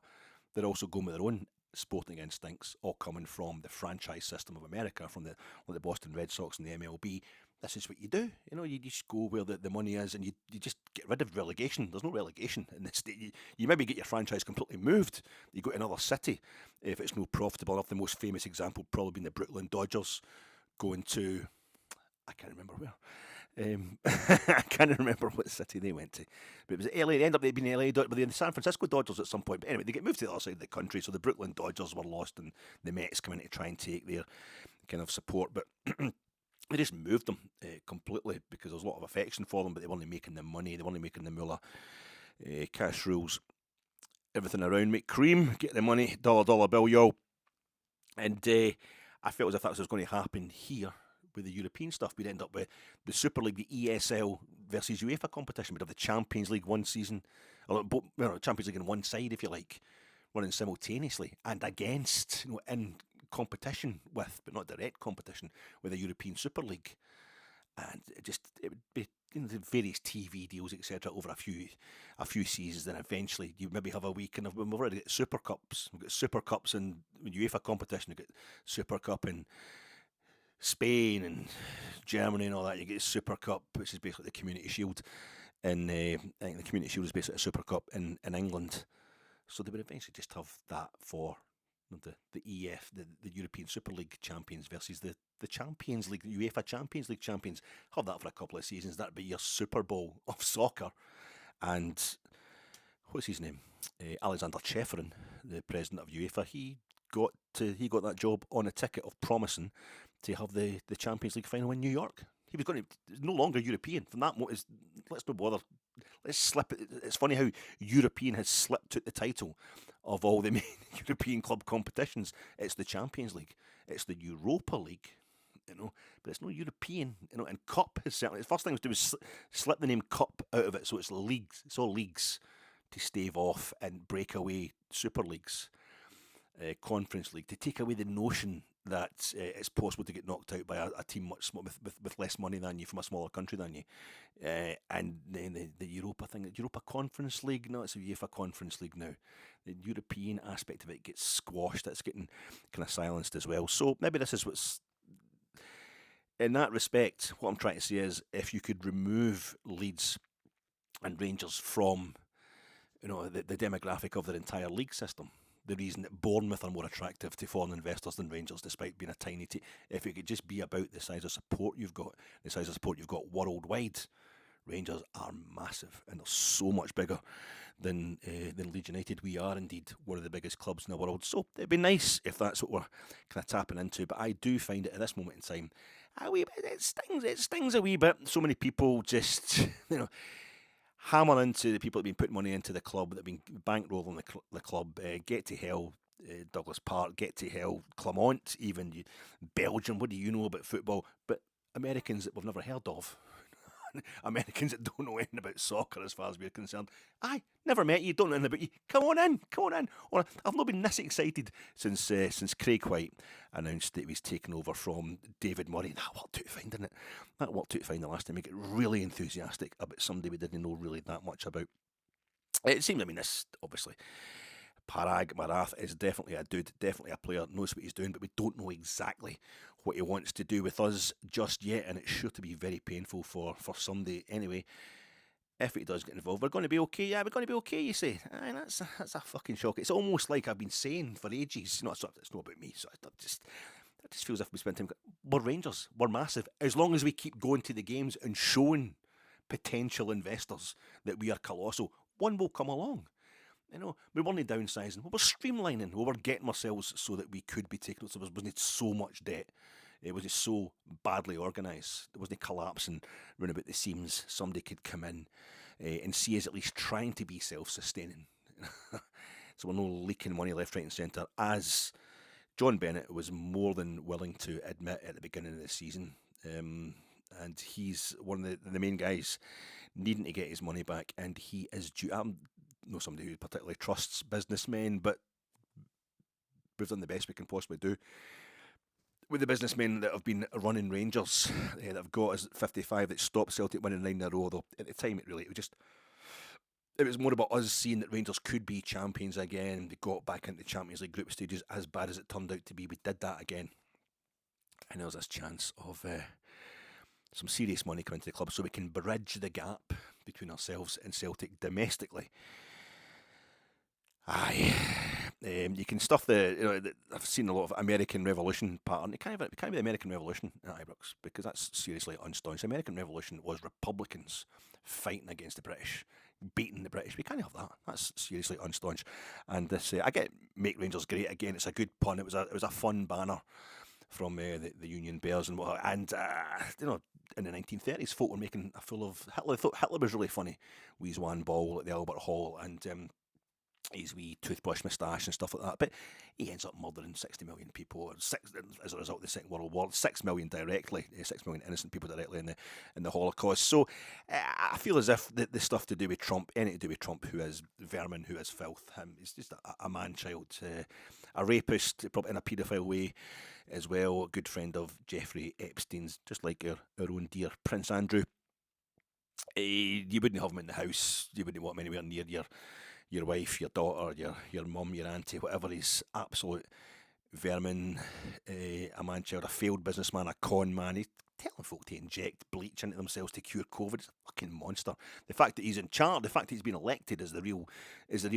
S1: they're also going with their own sporting instincts, all coming from the franchise system of America, from the Boston Red Sox and the MLB. This is what you do. You just go where the money is, and you just get rid of relegation. There's no relegation in this state. You maybe get your franchise completely moved. You go to another city if it's no profitable enough. The most famous example probably being the Brooklyn Dodgers going to, I can't remember where. I can't remember what city they went to, but it was LA. They ended up being LA, but the San Francisco Dodgers at some point. But anyway, they get moved to the other side of the country, so the Brooklyn Dodgers were lost, and the Mets come in to try and take their kind of support. But they just moved them completely, because there was a lot of affection for them, but they weren't making the money, they weren't making the moolah. Cash rules everything around. Make cream, get the money, dollar bill, yo. And I felt as if that was going to happen here with the European stuff. We'd end up with the Super League, the ESL versus UEFA competition. We'd have the Champions League one season, or Champions League on one side, if you like, running simultaneously and against, in competition with, but not direct competition with, the European Super League. And it would be the various TV deals, etc., over a few seasons. Then eventually you maybe have a week, and we've already got Super Cups. We've got Super Cups in UEFA competition. We've got Super Cup in Spain and Germany and all that. You get Super Cup, which is basically the Community Shield. And I think the Community Shield is basically a Super Cup in England. So they would eventually just have that for the EF, the European Super League champions versus the Champions League, the UEFA Champions League champions. Have that for a couple of seasons. That'd be your Super Bowl of soccer. And what's his name? Alexander Cheferin, the president of UEFA. He got that job on a ticket of promising to have the Champions League final in New York. He was going to, no longer European. From that moment, let's no bother. Let's slip it. It's funny how European has slipped out the title of all the main European club competitions. It's the Champions League. It's the Europa League, but it's no European, and Cup is certainly, the first thing to do is slip the name Cup out of it, so it's leagues. It's all leagues to stave off and break away Super Leagues. Conference League, to take away the notion that it's possible to get knocked out by a team much with less money than you, from a smaller country than you. And then the Europa thing, the Europa Conference League, no, it's a UEFA Conference League now. The European aspect of it gets squashed. It's getting kind of silenced as well. So maybe this is what's, in that respect, what I'm trying to say is, if you could remove Leeds and Rangers from the demographic of their entire league system, the reason that Bournemouth are more attractive to foreign investors than Rangers, despite being a tiny team, if it could just be about the size of support you've got, worldwide, Rangers are massive, and they're so much bigger than Leeds United. We are indeed one of the biggest clubs in the world, so it'd be nice if that's what we're kind of tapping into. But I do find it at this moment in time a wee bit, it stings a wee bit. So many people just hammer into the people that have been putting money into the club, that have been bankrolling the club. Get to hell, Douglas Park. Get to hell, Clermont. Even Belgium. What do you know about football? But Americans that we've never heard of. Americans that don't know anything about soccer, as far as we're concerned. I never met you, don't know anything about you. Come on in. I've not been this excited since Craig White announced that he was taking over from David Murray. That worked out fine, didn't it? That worked out fine the last time. Make it really enthusiastic about somebody we didn't know really that much about. It seems, this obviously, Parag Marath is definitely a dude, definitely a player, knows what he's doing, but we don't know exactly what he wants to do with us just yet, and it's sure to be very painful for somebody anyway. If he does get involved, we're going to be okay. Yeah, we're going to be okay, you say. Aye, that's a fucking shock. It's almost like I've been saying for ages. It's not about me. So it just feels as if we spent time. We're Rangers. We're massive. As long as we keep going to the games and showing potential investors that we are colossal, one will come along. We weren't downsizing. We were streamlining. We were getting ourselves so that we could be taken. So there wasn't so much debt. It was so badly organised. There wasn't collapsing round about the seams. Somebody could come in and see us at least trying to be self-sustaining. So we're not leaking money left, right and centre, as John Bennett was more than willing to admit at the beginning of the season. and he's one of the main guys needing to get his money back, and he is due. I'm not somebody who particularly trusts businessmen, but we've done the best we can possibly do with the businessmen that have been running Rangers, that have got us at 55, that stopped Celtic winning 9 in a row. Though at the time, it was more about us seeing that Rangers could be champions again. They got back into the Champions League group stages. As bad as it turned out to be, we did that again, and there was this chance of some serious money coming to the club, so we can bridge the gap between ourselves and Celtic domestically. Aye, you can stuff I've seen a lot of American Revolution pattern. It can't be the American Revolution at Ibrox, because that's seriously unstaunch. The American Revolution was Republicans fighting against the British, beating the British. We can't have that. That's seriously unstaunch. And this, I get Make Rangers Great Again. It's a good pun. It was a fun banner from the Union Bears and what. And in the 1930s, folk were making a fool of Hitler. They thought Hitler was really funny. We used one ball at the Albert Hall, and his wee toothbrush moustache and stuff like that. But he ends up murdering 60 million people, as a result of the Second World War. 6 million directly, 6 million innocent people directly in the Holocaust. So I feel as if the stuff to do with Trump, anything to do with Trump, who is vermin, who is filth, he's just a man-child, a rapist, probably in a paedophile way as well, a good friend of Jeffrey Epstein's, just like our own dear Prince Andrew. You wouldn't have him in the house, you wouldn't want him anywhere near your wife, your daughter, your mum, your auntie, whatever. He's absolute vermin, a man-child, a failed businessman, a con man. He's telling folk to inject bleach into themselves to cure COVID. It's a fucking monster. The fact that he's in charge, the fact that he's been elected is the real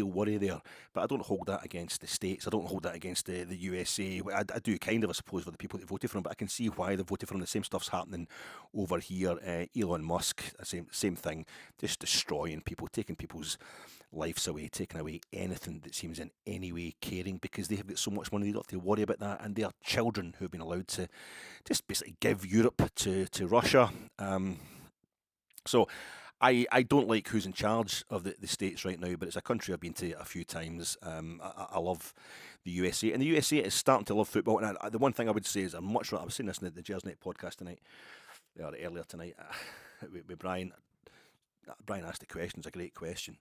S1: worry there. But I don't hold that against the States. I don't hold that against the USA. I do kind of, I suppose, for the people that voted for him, but I can see why they voted for him. The same stuff's happening over here. Elon Musk, same thing, just destroying people, taking people's lives away, taking away anything that seems in any way caring, because they have got so much money, they don't have to worry about that, and they are children who have been allowed to just basically give Europe to Russia. So I don't like who's in charge of the States right now, but it's a country I've been to a few times. I love the USA, and the USA is starting to love football. And the one thing I would say is I was saying this in the Jersnet podcast tonight, or earlier tonight, with Brian. Brian asked the question. It's a great question.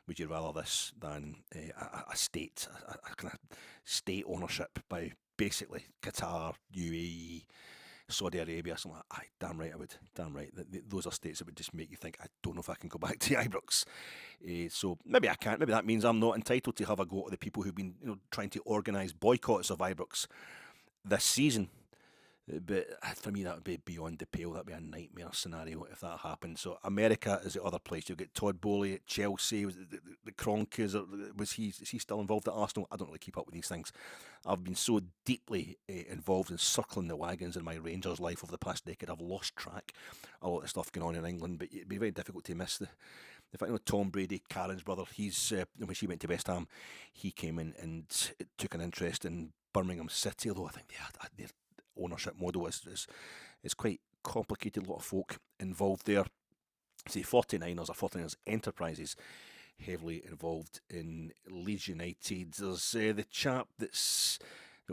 S1: Would you rather this than a state, a kind of state ownership by basically Qatar, UAE, Saudi Arabia, something like that? Aye, damn right I would. Damn right. Those are states that would just make you think, I don't know if I can go back to Ibrox. So maybe I can't. Maybe that means I'm not entitled to have a go at the people who've been trying to organise boycotts of Ibrox this season. But for me, that would be beyond the pale. That'd be a nightmare scenario if that happened. So America is the other place. You'll get Todd Bowley at Chelsea. The Kroenkes, is he still involved at Arsenal? I don't really keep up with these things. I've been so deeply involved in circling the wagons in my Rangers life over the past decade. I've lost track of a lot of stuff going on in England. But it'd be very difficult to miss the fact, Tom Brady, Karen's brother, he's when she went to West Ham, he came in and took an interest in Birmingham City. Although I think their ownership model is quite complicated. A lot of folk involved there. Say 49ers Enterprises heavily involved in Leeds United. There's the chap that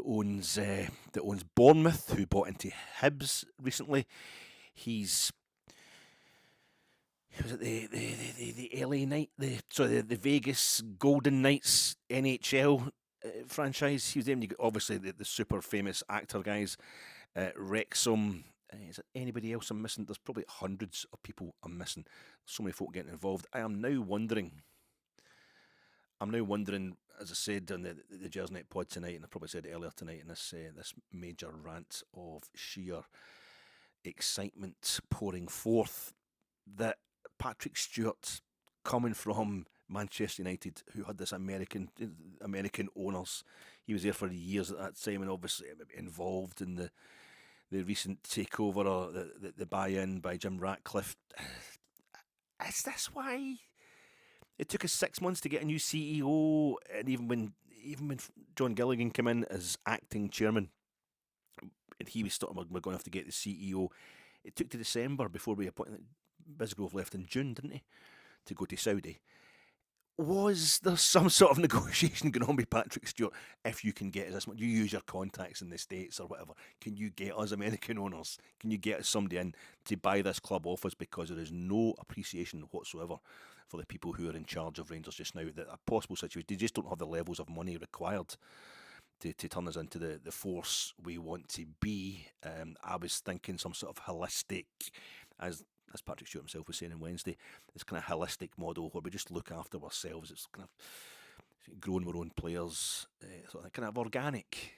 S1: owns Bournemouth, who bought into Hibs recently. He was at the LA the Vegas Golden Knights NHL franchise. He was there. You got obviously the super famous actor guys, Wrexham. Is there anybody else I'm missing? There's probably hundreds of people I'm missing. So many folk getting involved. I am now wondering, as I said on the Jersnet pod tonight, and I probably said it earlier tonight in this major rant of sheer excitement pouring forth, that Patrick Stewart, coming from Manchester United, who had this American owners, he was there for years at that time, and obviously involved in the recent takeover or the buy-in by Jim Ratcliffe. Is this why it took us 6 months to get a new CEO? And even when John Gilligan came in as acting chairman, and he was we're going to have to get the CEO, it took to December before we appointed. Bisgrove left in June, didn't he, to go to Saudi? Was there some sort of negotiation going on with Patrick Stewart? If you can get us this much, you use your contacts in the States or whatever. Can you get us American owners? Can you get us somebody in to buy this club off us? Because there is no appreciation whatsoever for the people who are in charge of Rangers just now. That a possible situation, they just don't have the levels of money required to turn us into the force we want to be. I was thinking some sort of holistic, as Patrick Stewart himself was saying on Wednesday, this kind of holistic model where we just look after ourselves. It's kind of growing our own players, sort of kind of organic,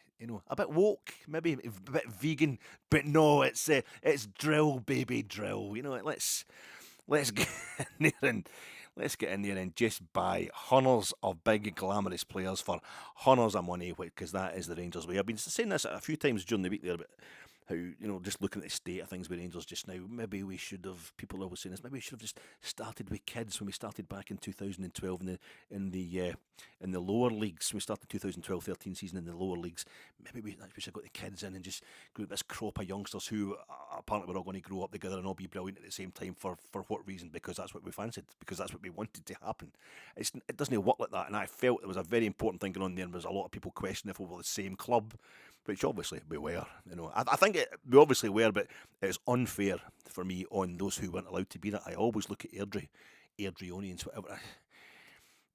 S1: a bit woke, maybe a bit vegan, but no, it's drill, baby, drill. Let's get in there and let's get in there and just buy hunters of big glamorous players for hunters of money, because that is the Rangers way. I've been saying this a few times during the week there, but how, just looking at the state of things with Rangers just now, maybe we should have, people are always saying this, maybe we should have just started with kids when we started back in 2012 in the lower leagues. We started 2012-13 season in the lower leagues. Maybe we should have got the kids in and just grew this crop of youngsters who apparently we're all going to grow up together and all be brilliant at the same time. For what reason? Because that's what we fancied, because that's what we wanted to happen. It doesn't work like that, and I felt there was a very important thing going on there, and there was a lot of people questioning if we were the same club, which obviously we were. I think we obviously were, but it's unfair for me on those who weren't allowed to be that. I always look at Airdrieonians, whatever.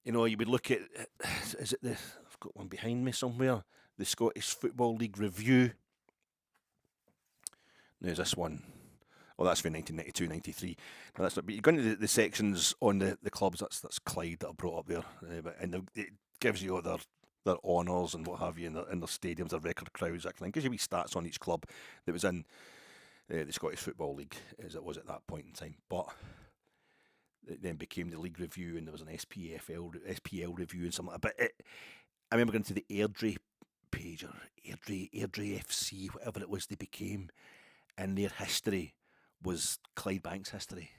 S1: You would look at, is it I've got one behind me somewhere, the Scottish Football League Review. There's this one. Oh, that's for 1992-93. No, that's not. But you go into the sections on the clubs. That's Clyde that I brought up there, and it gives you all their honours and what have you in their stadiums, their record crowds, that kind of thing. Gives you wee stats on each club that was in the Scottish Football League, as it was at that point in time. But it then became the League Review, and there was an SPL review and something like that. But I remember going to the Airdrie page, or Airdrie FC, whatever it was they became, and their history was Clydebank's history.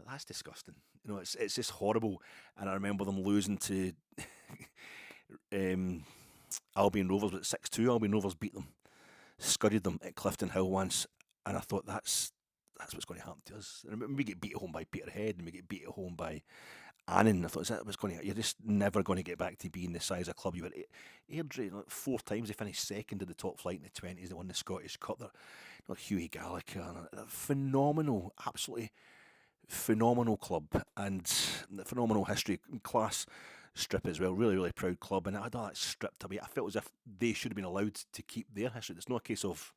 S1: That's disgusting. It's just horrible. And I remember them losing to Albion Rovers, but 6-2. Albion Rovers beat them, scudded them at Clifton Hill once, and I thought that's what's going to happen to us. And we get beat at home by Peterhead, and we get beat at home by Annan. I thought, is that what's going to? You're just never going to get back to being the size of club you were. Airdrie, 4 times they finished second in the top flight in the 20s. They won the Scottish Cup. They're Hughie Gallagher, a phenomenal, absolutely phenomenal club, and phenomenal history, class strip as well. Really, really proud club, and I had all that stripped away. I felt as if they should have been allowed to keep their history. It's not a case of,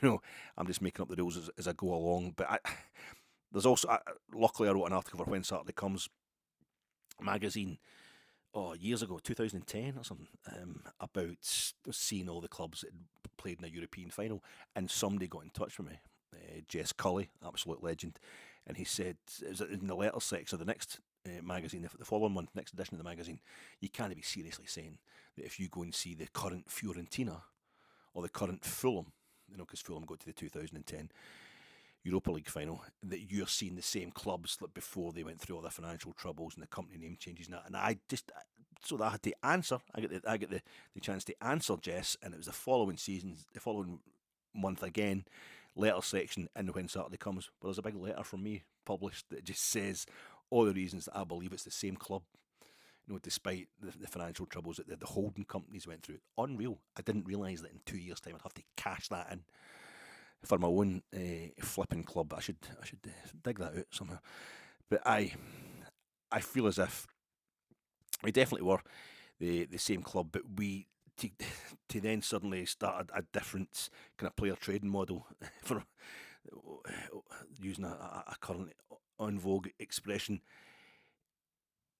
S1: I'm just making up the rules as I go along. But there's also, luckily, I wrote an article for When Saturday Comes magazine, years ago, 2010 or something, about seeing all the clubs that had played in a European final, and somebody got in touch with me, Jess Cully, absolute legend, and he said, it was in the letter section of the next magazine, the following one, next edition of the magazine, you can't be seriously saying that if you go and see the current Fiorentina or the current Fulham, because Fulham got to the 2010 Europa League final, that you're seeing the same clubs like before they went through all the financial troubles and the company name changes and that. And I just, so that I had to answer. I get the chance to answer Jess, and it was the following month again, letter section in When Saturday Comes. But there's a big letter from me published that just says all the reasons that I believe it's the same club. Despite the financial troubles that the holding companies went through. Unreal. I didn't realise that in 2 years' time I'd have to cash that in for my own flipping club. I should dig that out somehow. But I feel as if we definitely were the same club, but we to then suddenly start a different kind of player trading model, for using a current en vogue expression.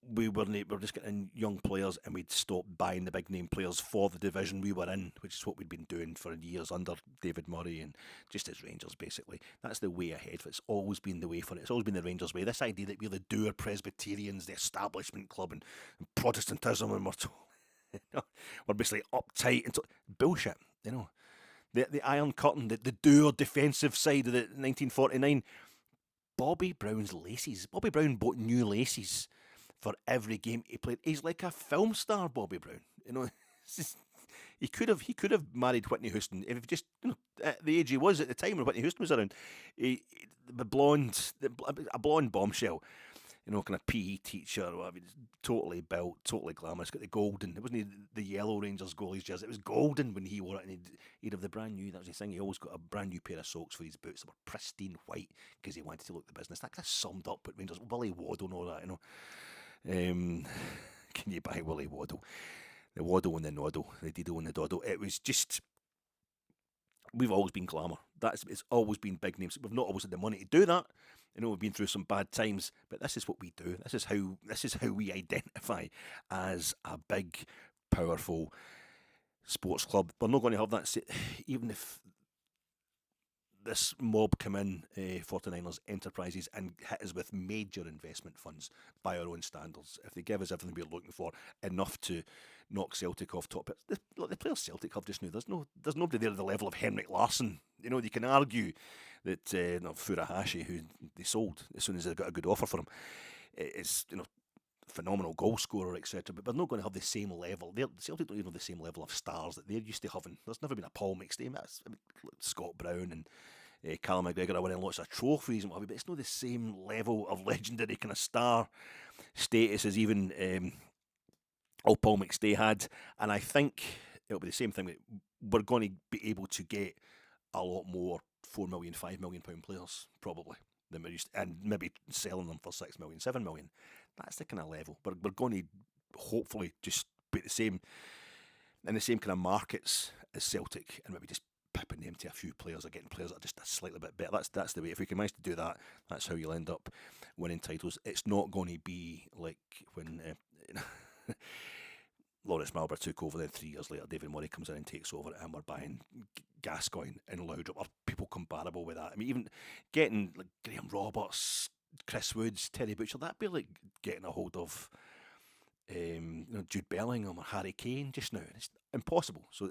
S1: We were just getting young players, and we'd stop buying the big name players for the division we were in, which is what we'd been doing for years under David Murray and just as Rangers, basically. That's the way ahead. It's always been the way for it. It's always been the Rangers way. This idea that we're the dour Presbyterians, the establishment club, and Protestantism, and we're basically uptight and bullshit. The Iron Curtain, the dour defensive side of the 1949. Bobby Brown's laces. Bobby Brown bought new laces for every game he played. He's like a film star, Bobby Brown. He could have married Whitney Houston if just at the age he was at the time when Whitney Houston was around. A blonde bombshell. kind of PE teacher. I mean, totally built, totally glamorous. Got the golden. It wasn't the yellow Rangers goalie's jersey. It was golden when he wore it, and he'd have the brand new. That was his thing. He always got a brand new pair of socks for his boots that were pristine white because he wanted to look the business. That kind of summed up what Rangers. Willie Waddle and all that, Can you buy Willie Waddle? The Waddle and the Noddle, the Diddle and the Doddle. It was just. We've always been glamour. It's always been big names. We've not always had the money to do that. We've been through some bad times, but this is what we do. This is how we identify as a big, powerful sports club. We're not going to have that. Even if this mob come in, 49ers Enterprises, and hit us with major investment funds by our own standards. If they give us everything we're looking for, enough to knock Celtic off top. The players Celtic have just now, there's nobody there at the level of Henrik Larsson. You can argue that Furuhashi, who they sold as soon as they got a good offer for him, is phenomenal goal scorer, etc. But they're not going to have the same level. Celtic don't even have the same level of stars that they're used to having. There's never been a Paul McStay. Scott Brown and Callum McGregor are winning lots of trophies and what have you, but it's not the same level of legendary kind of star status as even old Paul McStay had. And I think it'll be the same thing. That we're going to be able to get a lot more £4 million, £5 million players probably than we're used to, and maybe selling them for £6 million, £7 million. That's the kind of level. But we're going to hopefully just be in the same kind of markets as Celtic, and maybe just pipping them to a few players or getting players that are just a slightly bit better. That's the way. If we can manage to do that, that's how you'll end up winning titles. It's not going to be like when Lawrence Malber took over, then 3 years later David Murray comes in and takes over, and we're buying Gascoigne and Laudrup, or people comparable with that. I mean, even getting like Graham Roberts, Chris Woods, Terry Butcher, that'd be like getting a hold of Jude Bellingham or Harry Kane just now. It's impossible. So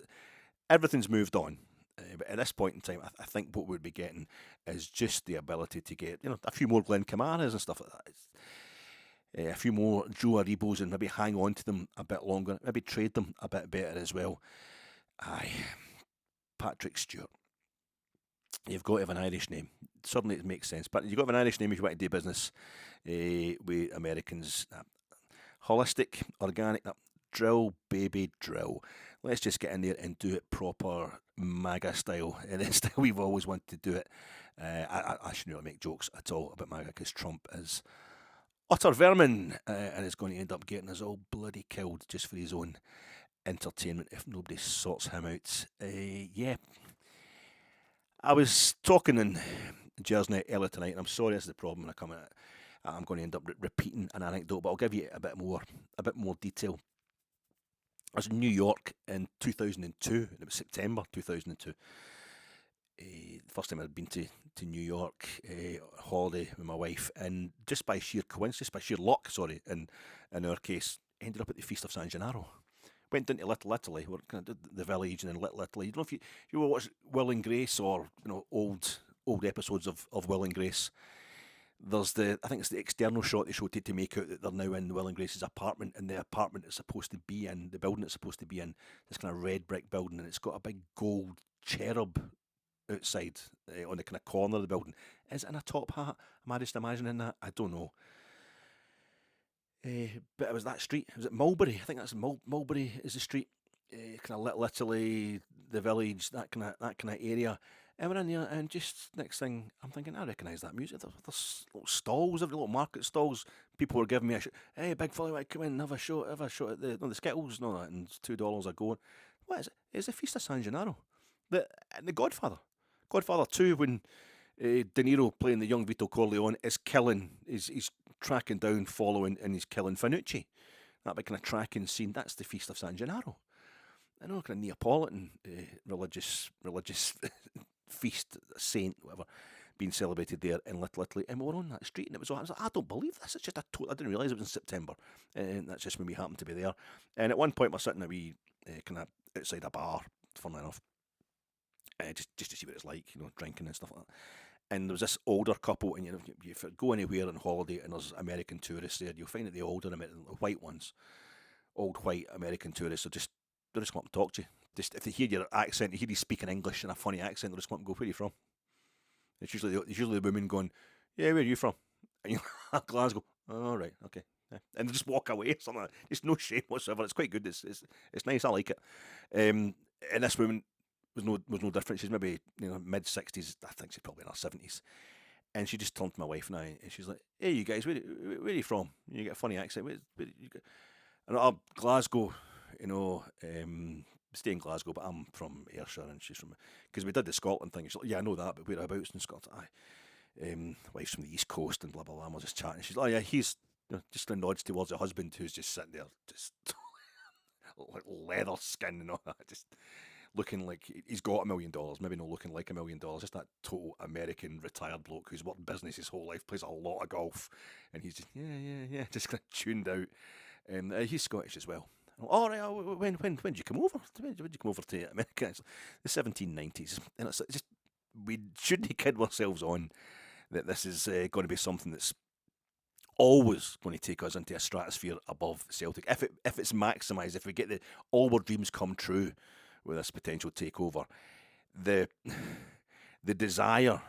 S1: everything's moved on. But at this point in time, I think what we'd be getting is just the ability to get a few more Glenn Kamaras and stuff like that. A few more Joe Aribos, and maybe hang on to them a bit longer. Maybe trade them a bit better as well. Aye, Patrick Stewart. You've got to have an Irish name. Certainly it makes sense. But you've got to have an Irish name if you want to do business with Americans. Holistic, organic, drill, baby, drill. Let's just get in there and do it proper MAGA style. And the style we've always wanted to do it. I shouldn't really make jokes at all about MAGA because Trump is utter vermin and is going to end up getting us all bloody killed just for his own entertainment if nobody sorts him out. Yeah. I was talking in Jersey earlier tonight, and I'm sorry this is the problem when I come at. I'm going to end up repeating an anecdote, but I'll give you a bit more detail. I was in New York in 2002. It was September 2002. The first time I'd been to New York, holiday with my wife, and just by sheer coincidence, by sheer luck, in our case, ended up at the Feast of San Gennaro. Went down to Little Italy, where kind of did the village, and then Little Italy. You don't know if you watch Will and Grace or old episodes of Will and Grace. There's I think it's the external shot they showed to make out that they're now in Will and Grace's apartment, and the apartment it's supposed to be in, the building it's supposed to be in, this kind of red brick building, and it's got a big gold cherub outside on the kind of corner of the building. Is it in a top hat? Am I just imagining that? I don't know. But it was that street. Was it Mulberry? I think that's Mulberry is the street. Kind of Little Italy, the village, that kind of area. And we're in there, and just next thing, I'm thinking, I recognise that music. There's little stalls, every little market stalls. People were giving me a hey, big fella, want to come in and have a shot at the Skittles and all that, and it's $2 a go. What is it? It's the Feast of San Gennaro. The Godfather. Godfather 2, when De Niro playing the young Vito Corleone is killing, he's tracking down, following, and he's killing Fanucci. That big kind of tracking scene, that's the Feast of San Gennaro. I know, kind of Neapolitan religious feast, saint, whatever, being celebrated there in Little Italy, and we were on that street, and I was like, I don't believe this. It's just I didn't realise it was in September, and that's just when we happened to be there. And at one point, we're sitting a wee kind of outside a bar, funnily enough, just to see what it's like, drinking and stuff like that. And there was this older couple, and if you go anywhere on holiday and there's American tourists there, you'll find that the older white ones, old white American tourists, they'll just come up and talk to you. Just if they hear your accent, they hear you speaking English in a funny accent, they'll just come up and go, where are you from? It's usually the woman going, yeah, where are you from? And you Glasgow, all right, okay. Yeah. And they just walk away, something like that. Just no shame whatsoever. It's quite good. It's nice. I like it. And this woman was no different. She's maybe mid-60s. I think she's probably in her 70s. And she just turned to my wife and I, and she's like, "Hey, you guys, where are you from? You get a funny accent. Where you get?" And Glasgow, stay in Glasgow, but I'm from Ayrshire, and she's from because we did the Scotland thing. She's like, "Yeah, I know that, but whereabouts in Scotland?" Wife's from the East Coast and blah blah blah. And we're just chatting. She's like, "Oh yeah, he's." Just nods towards her husband, who's just sitting there, just like leather skin and all that, just looking like he's got $1 million. Maybe not looking like $1 million. Just that total American retired bloke who's worked business his whole life, plays a lot of golf, and he's just yeah, just kind of tuned out. And he's Scottish as well. All right, when did you come over? When did you come over to America? It's the 1790s, and it's just we shouldn't kid ourselves on that this is going to be something that's always going to take us into a stratosphere above Celtic. If it's maximised, if we get all our dreams come true with this potential takeover, the the desire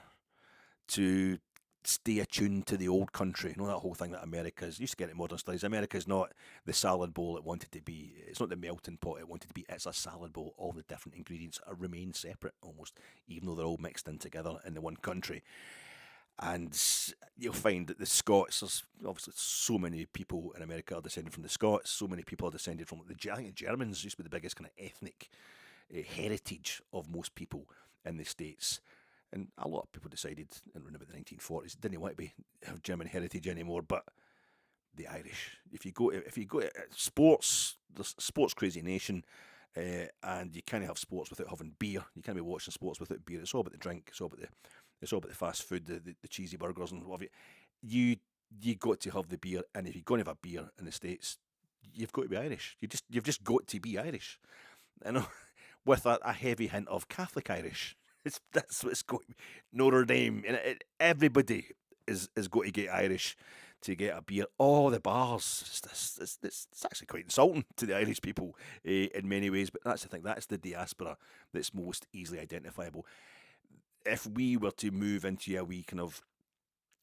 S1: to stay attuned to the old country. You know that whole thing that America's used to get in modern studies. America's not the salad bowl it wanted to be. It's not the melting pot it wanted to be. It's a salad bowl. All the different ingredients remain separate almost, even though they're all mixed in together in the one country. And you'll find that the Scots, there's obviously so many people in America are descended from the Scots, so many people are descended from I think the Germans used to be the biggest kind of ethnic heritage of most people in the States. And a lot of people decided in around about the 1940s didn't want to have German heritage anymore, but the Irish. If you go to sports, the sports crazy nation, and you can't have sports without having beer. You can't be watching sports without beer. It's all about the drink. It's all about the fast food, the cheesy burgers and what have you. You got to have the beer, and if you're going to have a beer in the States, you've got to be Irish. You've just got to be Irish. You know, with a heavy hint of Catholic Irish. That's what it's going to be. Notre Dame, and everybody is going to get Irish to get a beer. Oh, the bars. It's actually quite insulting to the Irish people in many ways, but that's the thing. That's the diaspora that's most easily identifiable. If we were to move into a wee kind of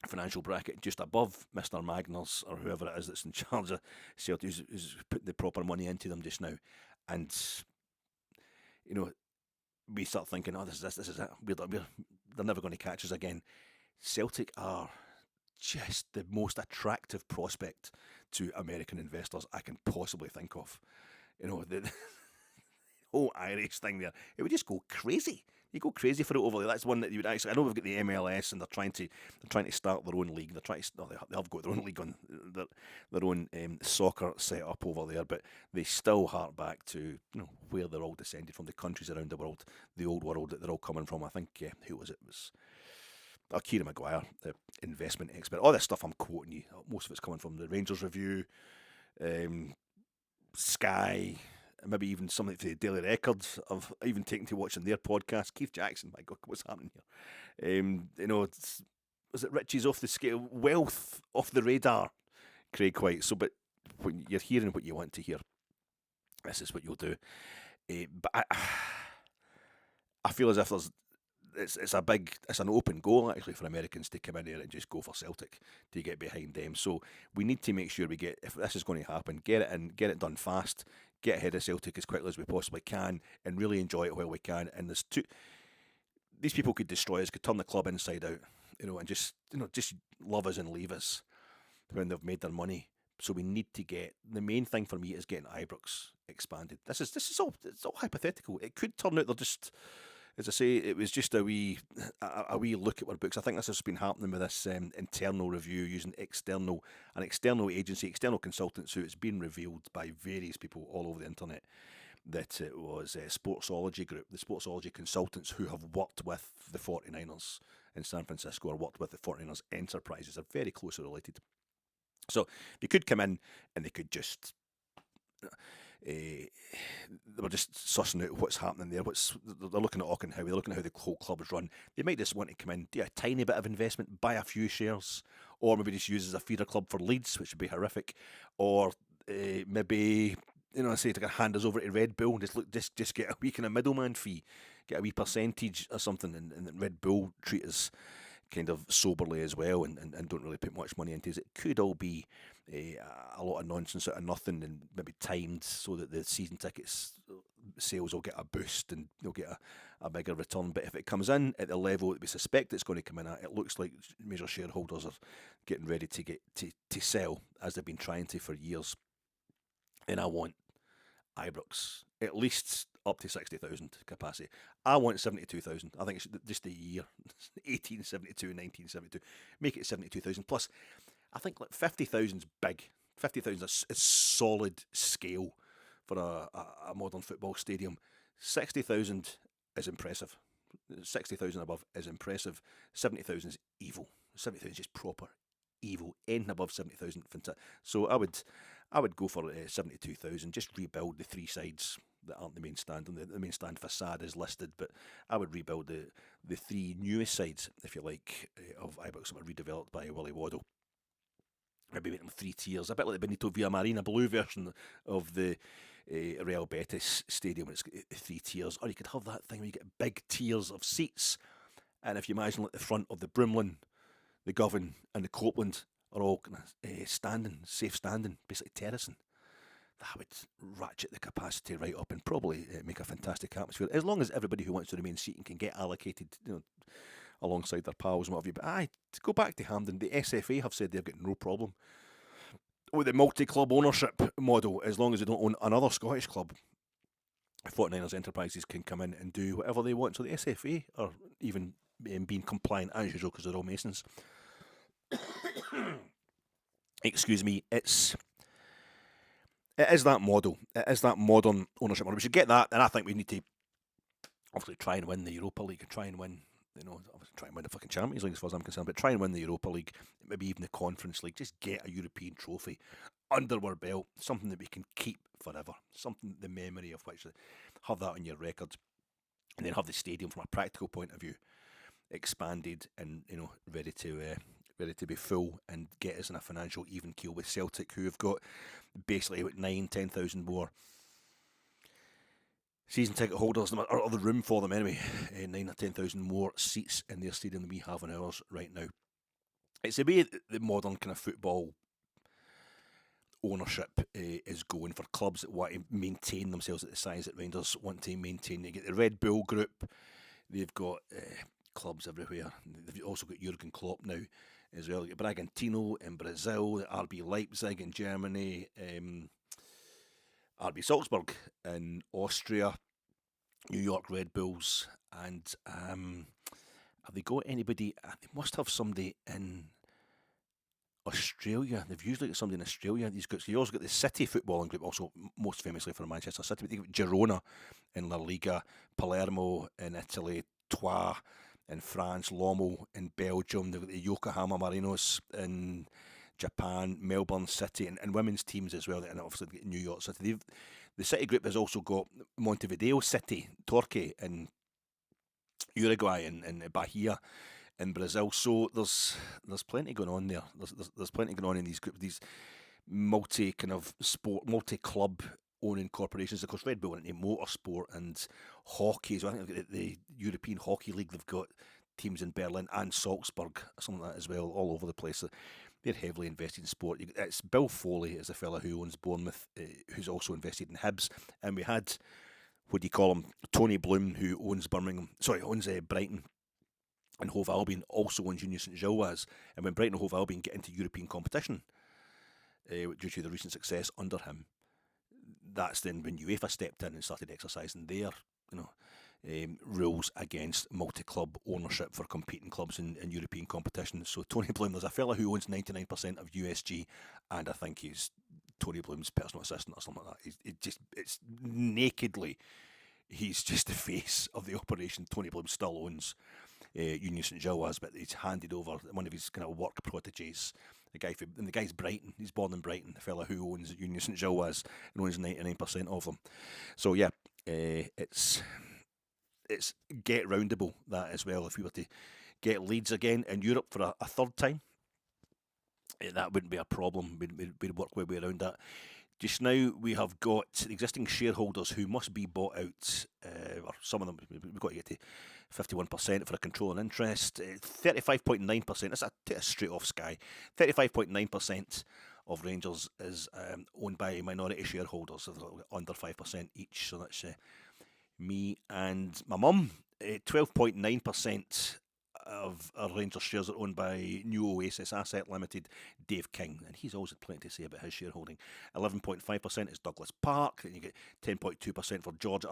S1: financial bracket just above Mr. Magners or whoever it is that's in charge of Celtic, who's putting the proper money into them just now, and we start thinking, oh, this is it. They're never going to catch us again. Celtic are just the most attractive prospect to American investors I can possibly think of. The whole Irish thing there, it would just go crazy. You go crazy for it over there. That's one that you would actually. I know we've got the MLS, and they're trying to start their own league. They have got their own league on their own soccer set up over there, but they still hark back to where they're all descended from, the countries around the world, the old world that they're all coming from. I think who was it? It was Kieran Maguire, the investment expert. All this stuff I'm quoting you. Most of it's coming from the Rangers Review, Sky. Maybe even something for the Daily Record. I've even taken to watching their podcast. Keith Jackson, my God, what's happening here? Was it Richie's off the scale? Wealth off the radar, Craig White. So, but when you're hearing what you want to hear, this is what you'll do. But I feel as if it's an open goal actually for Americans to come in here and just go for Celtic, to get behind them. So we need to make sure if this is going to happen, get it in, get it done fast, get ahead of Celtic as quickly as we possibly can, and really enjoy it while we can. And these people could destroy us, could turn the club inside out, and just love us and leave us when they've made their money. So we need to get, the main thing for me is getting Ibrox expanded. This is all, it's all hypothetical. It could turn out they're just, as I say, it was just a wee look at our books. I think this has been happening with this internal review using an external agency, external consultants, who it's been revealed by various people all over the internet that it was Sportsology Group, the Sportsology consultants who have worked with the 49ers in San Francisco or worked with the 49ers enterprises, are very closely related. So they could come in and they could just they were just sussing out what's happening there. They're looking at Auckland Howie, they're looking at how the whole club is run. They might just want to come in, do a tiny bit of investment, buy a few shares, or maybe just use as a feeder club for Leeds, which would be horrific, or maybe say to hand us over to Red Bull and just get a wee kind of middleman fee, get a wee percentage or something, and Red Bull treat us kind of soberly as well, and don't really put much money into it. It could all be a lot of nonsense out of nothing, and maybe timed so that the season tickets sales will get a boost and they'll get a bigger return. But if it comes in at the level that we suspect it's going to come in at, it looks like major shareholders are getting ready to sell, as they've been trying to for years. And I want Ibrox at least up to 60,000 capacity. I want 72,000. I think it's just the year 1872, 1972. Make it 72,000 plus. I think like 50,000 is big. 50,000 is solid scale for a modern football stadium. 60,000 is impressive. 60,000 above is impressive. 70,000 is evil. 70,000 is just proper evil. Anything above 70,000, fantastic. So I would go for 72,000. Just rebuild the three sides that aren't the main stand. And the main stand facade is listed, but I would rebuild the three newest sides, if you like, of Ibrox that were redeveloped by Willie Waddle. Maybe make them 3 tiers, a bit like the Benito Villamarina blue version of the Real Betis Stadium. It's got 3 tiers, or you could have that thing where you get big tiers of seats, and if you imagine like the front of the Brimlin, the Govan, and the Copeland are all kind of standing, safe standing, basically terracing. That would ratchet the capacity right up and probably make a fantastic atmosphere, as long as everybody who wants to remain seating can get allocated, alongside their pals and what have you. But to go back to Hampden, the SFA have said they've got no problem with the multi-club ownership model, as long as they don't own another Scottish club. 49ers Enterprises can come in and do whatever they want. So the SFA are even being compliant as usual because they're all Masons. Excuse me. It is that model. It is that modern ownership model. We should get that, and I think we need to obviously try and win the Europa League and try and win. Try and win the fucking Champions League as far as I'm concerned, but try and win the Europa League, maybe even the Conference League. Just get a European trophy under our belt, something that we can keep forever, something the memory of which, have that on your record, and then have the stadium from a practical point of view expanded and ready to be full and get us in a financial even keel with Celtic, who have got basically about 9,000-10,000 more season ticket holders, or the room for them anyway, 9,000 or 10,000 more seats in their stadium than we have in ours right now. It's the way the modern kind of football ownership is going for clubs that want to maintain themselves at the size that Rangers want to maintain. They get the Red Bull Group, they've got clubs everywhere. They've also got Jurgen Klopp now as well. You've got Bragantino in Brazil, RB Leipzig in Germany, RB Salzburg in Austria, New York Red Bulls, and have they got anybody? They must have somebody in Australia. They've usually got somebody in Australia, these groups. You also got the City footballing group, also most famously for Manchester City, but they've got Girona in La Liga, Palermo in Italy, Troyes in France, Lommel in Belgium. They've got the Yokohama Marinos in Japan, Melbourne City, and women's teams as well, and obviously New York City. The City group has also got Montevideo City, Torque in Uruguay, and Bahia in Brazil. So there's plenty going on there. There's plenty going on in these groups, these multi club owning corporations. Of course, Red Bull into motorsport and hockey. So I think the European Hockey League, they've got teams in Berlin and Salzburg, something like that as well, all over the place. They're heavily invested in sport. It's Bill Foley is the fella who owns Bournemouth, who's also invested in Hibs. And we had, what do you call him, Tony Bloom, who owns Brighton. And Hove Albion also owns Union St Gilloise. And when Brighton and Hove Albion get into European competition, due to the recent success under him, that's then when UEFA stepped in and started exercising their, rules against multi-club ownership for competing clubs in European competition. So Tony Bloom, there's a fella who owns 99% of USG, and I think he's Tony Bloom's personal assistant or something like that. It's nakedly, he's just the face of the operation. Tony Bloom still owns Union St Gilloise, but he's handed over one of his kind of work proteges. The guy's Brighton. He's born in Brighton. The fella who owns Union St Gilloise and owns 99% of them. So yeah, it's get roundable that as well. If we were to get Leeds again in Europe for a third time, that wouldn't be a problem. We'd work our way around that. Just now, we have got existing shareholders who must be bought out, or some of them, we've got to get to 51% for a controlling interest, 35.9%, that's a straight off Sky, 35.9% of Rangers is owned by minority shareholders, so under 5% each, so that's me and my mum. 12.9% of our Rangers shares are owned by New Oasis Asset Limited, Dave King, and he's always had plenty to say about his shareholding. 11.5% is Douglas Park, then you get 10.2% for George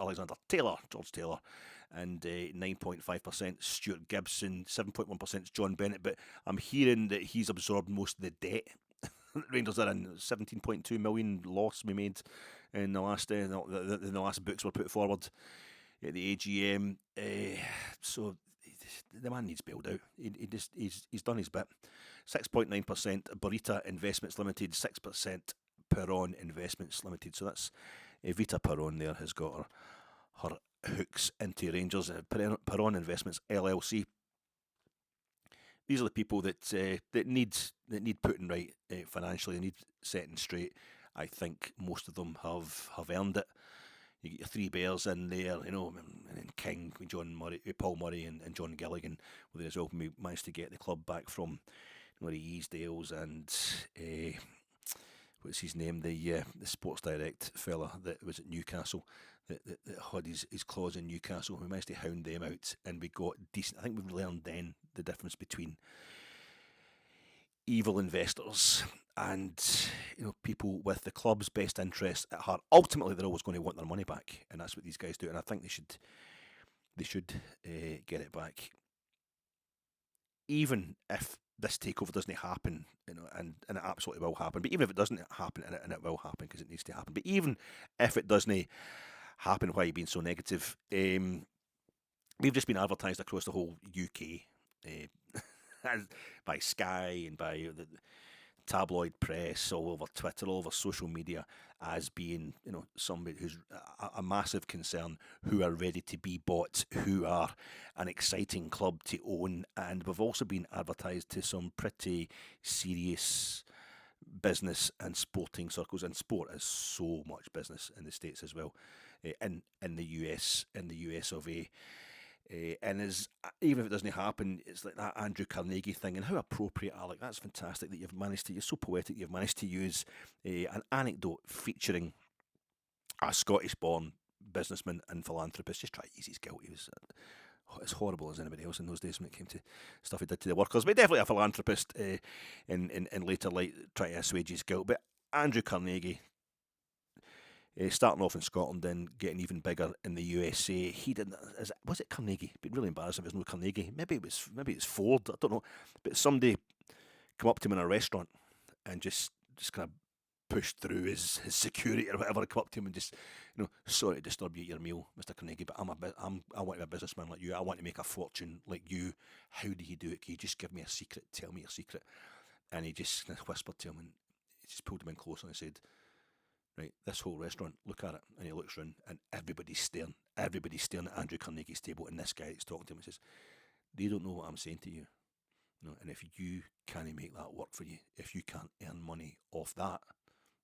S1: Taylor, and 9.5% Stuart Gibson, 7.1% is John Bennett, but I'm hearing that he's absorbed most of the debt. Rangers are in 17.2 million loss we made in the last books were put forward at the AGM. So the man needs bailed out. He's done his bit. 6.9% Burita Investments Limited, 6% Perron Investments Limited. So that's Vita Perron there has got her hooks into Rangers. Perron Investments LLC. These are the people that need putting right financially. They need setting straight. I think most of them have earned it. You get your three bears in there, and then King, Paul Murray, and John Gilligan, with as well we managed to get the club back from the Easdales and what's his name, the Sports Direct fella that was at Newcastle, that had his clause in Newcastle. We managed to hound them out, and we got decent. I think we've learned then the difference between evil investors and people with the club's best interests at heart. Ultimately, they're always going to want their money back, and that's what these guys do. And I think they should get it back, even if this takeover doesn't happen. And it absolutely will happen. But even if it doesn't happen, and it will happen because it needs to happen. But even if it doesn't happen, why are you being so negative? We've just been advertised across the whole UK. By Sky and by the tabloid press, all over Twitter, all over social media, as being somebody who's a massive concern, who are ready to be bought, who are an exciting club to own. And we've also been advertised to some pretty serious business and sporting circles, and sport is so much business in the States as well, in the US of A. And even if it doesn't happen, it's like that Andrew Carnegie thing, and how appropriate, Alec. That's fantastic that you're so poetic, you've managed to use an anecdote featuring a Scottish-born businessman and philanthropist. Just try to ease his guilt. He was as horrible as anybody else in those days when it came to stuff he did to the workers, but definitely a philanthropist in later light, trying to assuage his guilt. But Andrew Carnegie, starting off in Scotland, then getting even bigger in the USA. He didn't. Was it Carnegie? It'd be really embarrassing if it was no Carnegie. Maybe it's Ford. I don't know. But somebody come up to him in a restaurant and just kind of pushed through his security or whatever. Come up to him and just, sorry to disturb you at your meal, Mr. Carnegie, but I want to be a businessman like you. I want to make a fortune like you. How do you do it? Can you just give me a secret? Tell me your secret. And he just kind of whispered to him, and he just pulled him in closer and said, right, this whole restaurant, look at it. And he looks around, and everybody's staring. Everybody's staring at Andrew Carnegie's table, and this guy is talking to him and says, they don't know what I'm saying to you. And if you can't make that work for you, if you can't earn money off that,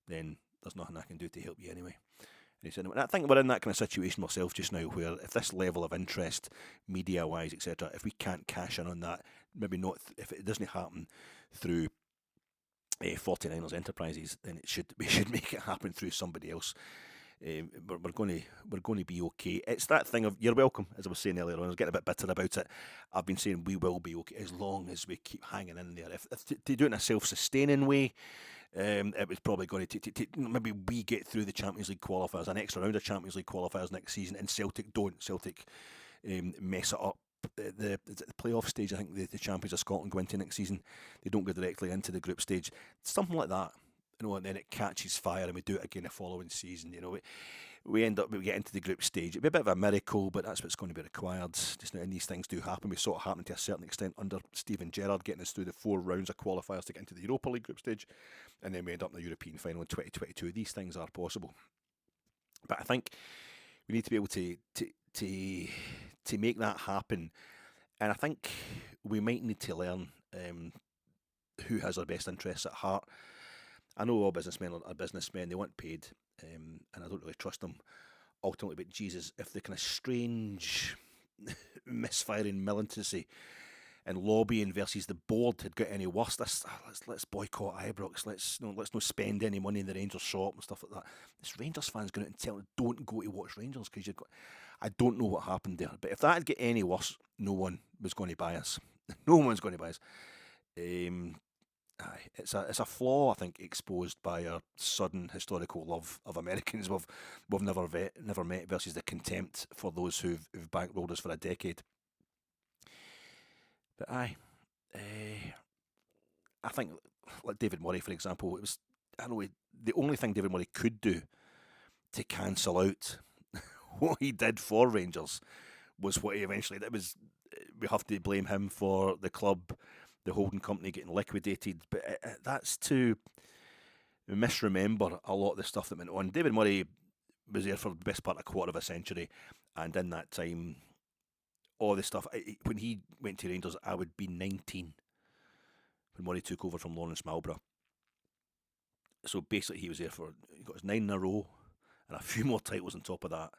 S1: then there's nothing I can do to help you anyway. And he said, and I think we're in that kind of situation ourselves just now, where if this level of interest, media-wise, etc., if we can't cash in on that, maybe not, if it doesn't happen through 49ers Enterprises, then we should make it happen through somebody else. We're going to be okay. It's that thing of, you're welcome, as I was saying earlier on. I was getting a bit bitter about it. I've been saying we will be okay as long as we keep hanging in there. If to do it in a self-sustaining way, it was probably going to maybe we get through the Champions League qualifiers, an extra round of Champions League qualifiers next season, and Celtic don't. Celtic mess it up. The playoff stage, I think the champions of Scotland go into next season. They don't go directly into the group stage, something like that, and then it catches fire, and we do it again the following season. We end up, we get into the group stage. It'd be a bit of a miracle, but that's what's going to be required. Just now, and these things do happen. We saw it happen to a certain extent under Steven Gerrard, getting us through the 4 rounds of qualifiers to get into the Europa League group stage, and then we end up in the European final in 2022. These things are possible, but I think we need to be able to make that happen. And I think we might need to learn who has our best interests at heart. I know all businessmen are businessmen, they want paid, and I don't really trust them ultimately, but Jesus, if the kind of strange misfiring militancy and lobbying versus the board had got any worse, let's boycott Ibrox. Let's not spend any money in the Rangers shop and stuff like that. This Rangers fans going out and telling don't go to watch Rangers because you've got. I don't know what happened there, but if that had get any worse, no one was going to buy us. No one's going to buy us. Um, it's a flaw I think exposed by our sudden historical love of Americans we've never met versus the contempt for those who've bankrolled us for a decade. But I think like David Murray for example, it was I know the only thing David Murray could do to cancel out what he did for Rangers was what he eventually did. We have to blame him for the club, the holding company getting liquidated, but that's to misremember a lot of the stuff that went on. David Murray was there for the best part of a quarter of a century, and in that time, all the stuff. When he went to Rangers, I would be 19 when Murray took over from Lawrence Malborough. So basically, he was there for he got his 9 in a row and a few more titles on top of that.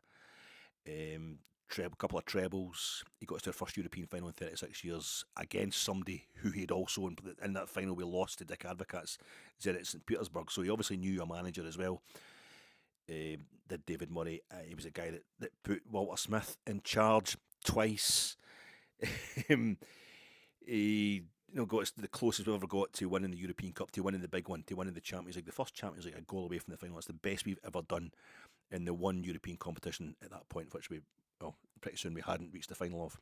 S1: Couple of trebles. He got us to their first European final in 36 years against somebody who he'd also in that final we lost to Dick Advocaat's Zenit St Petersburg. So he obviously knew a manager as well. Did David Murray? He was a guy that put Walter Smith in charge twice. He got us the closest we ever got to winning the European Cup, to winning the big one, to winning the Champions League. The first Champions League, a goal away from the final. It's the best we've ever done in the one European competition at that point, which pretty soon we hadn't reached the final of.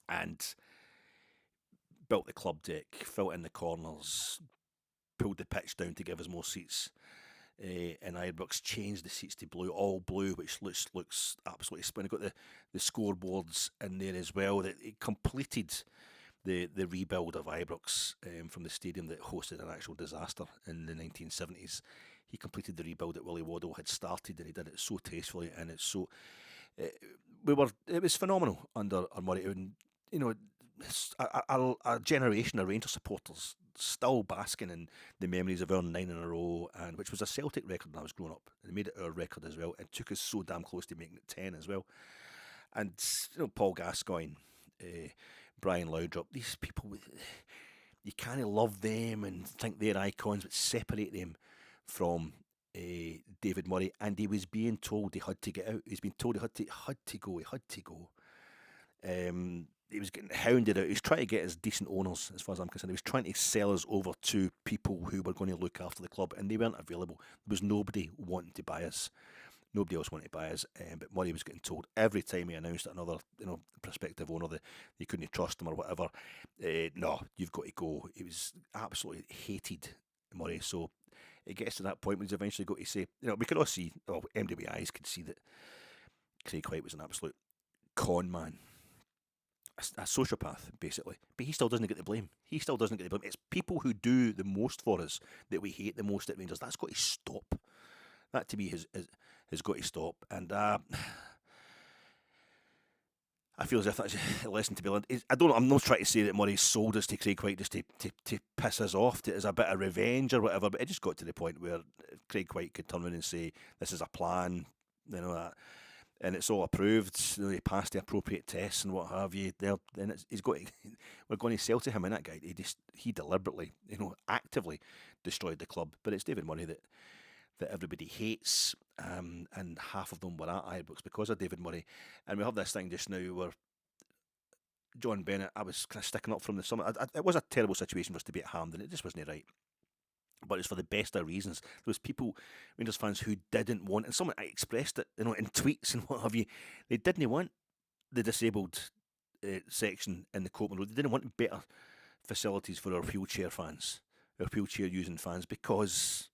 S1: And built the club deck, filled in the corners, pulled the pitch down to give us more seats. And Ibrox changed the seats to blue, all blue, which looks absolutely splendid. Got the scoreboards in there as well. That it completed the rebuild of Ibrox from the stadium that hosted an actual disaster in the 1970s. He completed the rebuild that Willie Waddell had started, and he did it so tastefully. And it's so it was phenomenal under Murray. And a generation of Rangers supporters still basking in the memories of our 9 in a row, and which was a Celtic record when I was growing up. And they made it our record as well, and took us so damn close to making it 10 as well. And Paul Gascoigne, Brian Laudrup, these people, you kind of love them and think they're icons, but separate them from David Murray. And he was being told he had to get out. He's been told he had to go. He had to go. He was getting hounded out. He was trying to get us decent owners, as far as I'm concerned. He was trying to sell us over to people who were going to look after the club, and they weren't available. There was nobody wanting to buy us. Nobody else wanted to buy us. But Murray was getting told every time he announced that another, prospective owner that they couldn't trust him or whatever. No, you've got to go. He was absolutely hated, Murray. So it gets to that point when he's eventually got to say, we could all see, MDB eyes could see that Craig White was an absolute con man. A sociopath, basically. But he still doesn't get the blame. He still doesn't get the blame. It's people who do the most for us that we hate the most at Rangers. That's got to stop. That, to me, has got to stop. And I feel as if that's a lesson to be learned. I'm not trying to say that Murray sold us to Craig White just to piss us off, as a bit of revenge or whatever, but it just got to the point where Craig White could turn around and say, this is a plan, that. And it's all approved. He passed the appropriate tests and what have you. Then he's got. We're going to sell to him, and that guy, he deliberately, actively destroyed the club. But it's David Murray that everybody hates, and half of them were at Ibrox because of David Murray. And we have this thing just now where John Bennett, I was kind of sticking up from the summit. It was a terrible situation for us to be at hand, and it just wasn't right. But it's for the best of reasons. There was people, Rangers fans, who didn't want, and someone expressed it, in tweets and what have you. They didn't want the disabled section in the Copeland Road. They didn't want better facilities for our wheelchair fans, our wheelchair using fans, because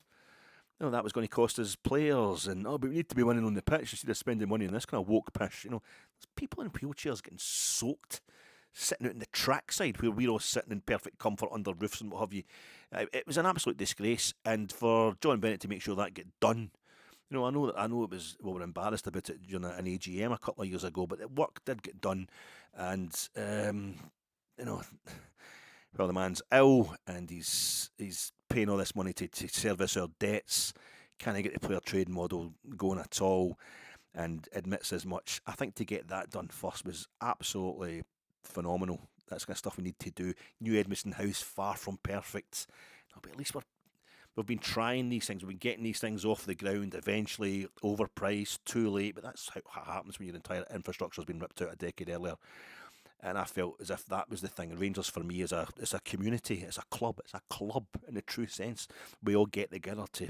S1: that was going to cost us players. And but we need to be winning on the pitch instead of spending money on this kind of woke pish. There's people in wheelchairs getting soaked, sitting out in the trackside where we're all sitting in perfect comfort under roofs and what have you. It was an absolute disgrace, and for John Bennett to make sure that get done, I know it was, we were embarrassed about it during an AGM a couple of years ago, but the work did get done, and well, the man's ill and he's paying all this money to service our debts. Can I get the player trade model going at all? And admits as much. I think to get that done first was absolutely phenomenal. That's the kind of stuff we need to do. New Edmiston House, far from perfect. No, but at least we've been trying these things. We've been getting these things off the ground. Eventually, overpriced, too late. But that's how it happens when your entire infrastructure has been ripped out a decade earlier. And I felt as if that was the thing. Rangers for me is a community. It's a club. It's a club in the true sense. We all get together to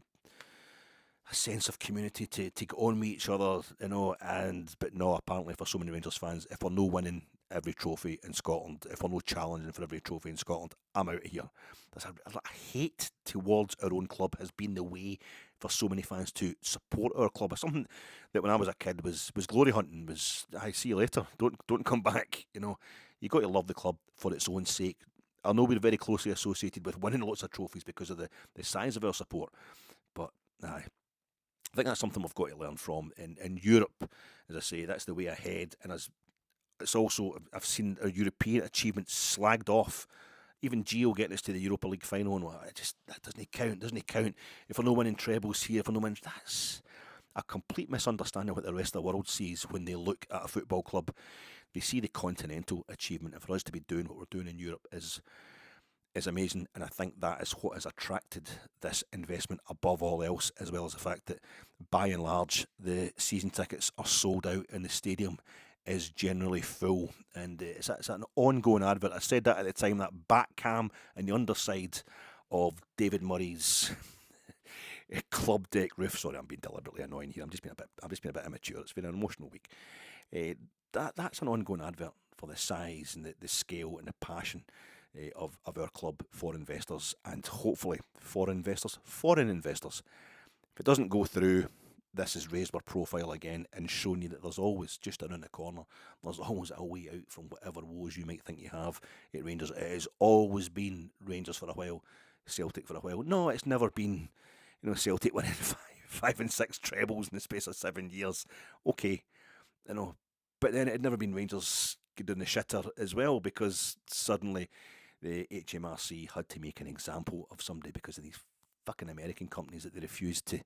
S1: a sense of community to get on with each other, but no, apparently for so many Rangers fans, if we're no winning every trophy in Scotland, if we're no challenging for every trophy in Scotland, I'm out of here. That's a hate towards our own club has been the way for so many fans to support our club. It's something that when I was a kid was glory hunting, was I see you later, don't come back, you got to love the club for its own sake. I know we're very closely associated with winning lots of trophies because of the size of our support, but aye, I think that's something we've got to learn from in Europe. As I say, that's the way ahead. And it's also, I've seen our European achievements slagged off. Even Gio getting us to the Europa League final, and that doesn't count. If we're not winning trebles here, if we're not winning, that's a complete misunderstanding of what the rest of the world sees when they look at a football club. They see the continental achievement, and for us to be doing what we're doing in Europe is amazing, and I think that is what has attracted this investment above all else, as well as the fact that by and large the season tickets are sold out and the stadium is generally full, and it's an ongoing advert. I said that at the time, that back cam and the underside of David Murray's club deck roof. Sorry, I'm being deliberately annoying here. I'm just being a bit immature. It's been an emotional week. That's an ongoing advert for the size and the scale and the passion of our club for investors, and hopefully foreign investors. If it doesn't go through, this has raised our profile again and shown you that there's always, just around the corner, there's always a way out from whatever woes you might think you have at Rangers. It has always been Rangers for a while, Celtic for a while. No, it's never been, Celtic winning five and six trebles in the space of 7 years. Okay, but then it had never been Rangers doing the shitter as well, because suddenly the HMRC had to make an example of somebody because of these fucking American companies that they refused to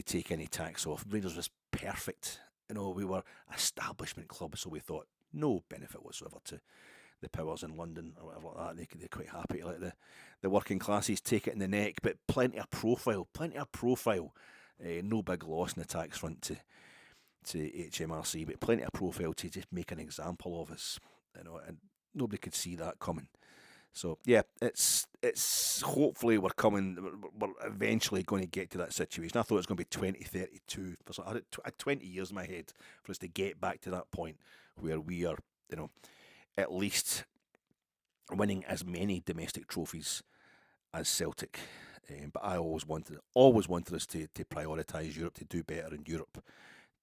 S1: take any tax off. Rangers was perfect. We were an establishment club, so we thought no benefit whatsoever to the powers in London or whatever like that. They're quite happy to let the working classes take it in the neck, but plenty of profile. No big loss in the tax front to HMRC, but plenty of profile to just make an example of us, and nobody could see that coming. So yeah, it's hopefully we're eventually going to get to that situation. I thought it was going to be 2032. I had 20 years in my head for us to get back to that point where we are, at least winning as many domestic trophies as Celtic. But I always wanted us to prioritise Europe, to do better in Europe.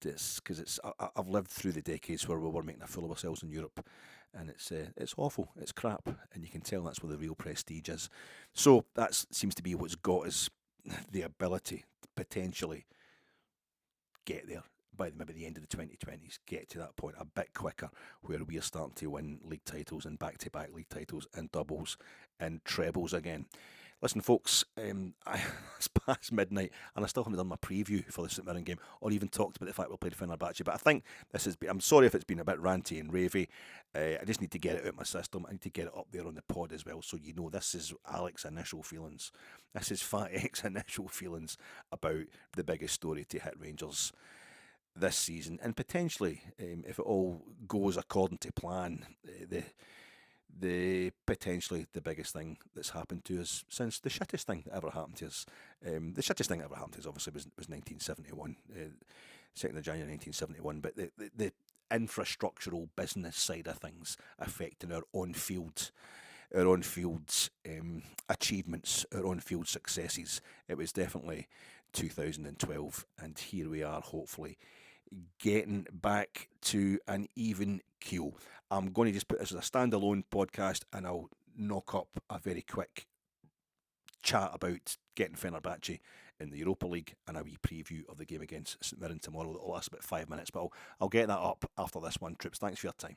S1: Because I've lived through the decades where we were making a fool of ourselves in Europe, and it's awful, it's crap, and you can tell that's where the real prestige is. So that seems to be what's got us the ability to potentially get there by maybe the end of the 2020s, get to that point a bit quicker, where we are starting to win league titles and back-to-back league titles and doubles and trebles again. Listen, folks, it's past midnight, and I still haven't done my preview for the St Mirren game, or even talked about the fact we'll play Fenerbahce. But I think I'm sorry if it's been a bit ranty and ravey. I just need to get it out of my system. I need to get it up there on the pod as well, so this is Alex's initial feelings. This is Fat X's initial feelings about the biggest story to hit Rangers this season, and potentially, if it all goes according to plan, the potentially the biggest thing that's happened to us since the shittest thing that ever happened to us. The shittest thing that ever happened to us obviously was 1971, 2nd of January 1971, but the infrastructural business side of things affecting our on-field achievements, our on-field successes. It was definitely 2012, and here we are, hopefully getting back to an even keel. I'm going to just put this as a standalone podcast, and I'll knock up a very quick chat about getting Fenerbahce in the Europa League and a wee preview of the game against St Mirren tomorrow. That'll last about 5 minutes, but I'll get that up after this one. Trips, thanks for your time.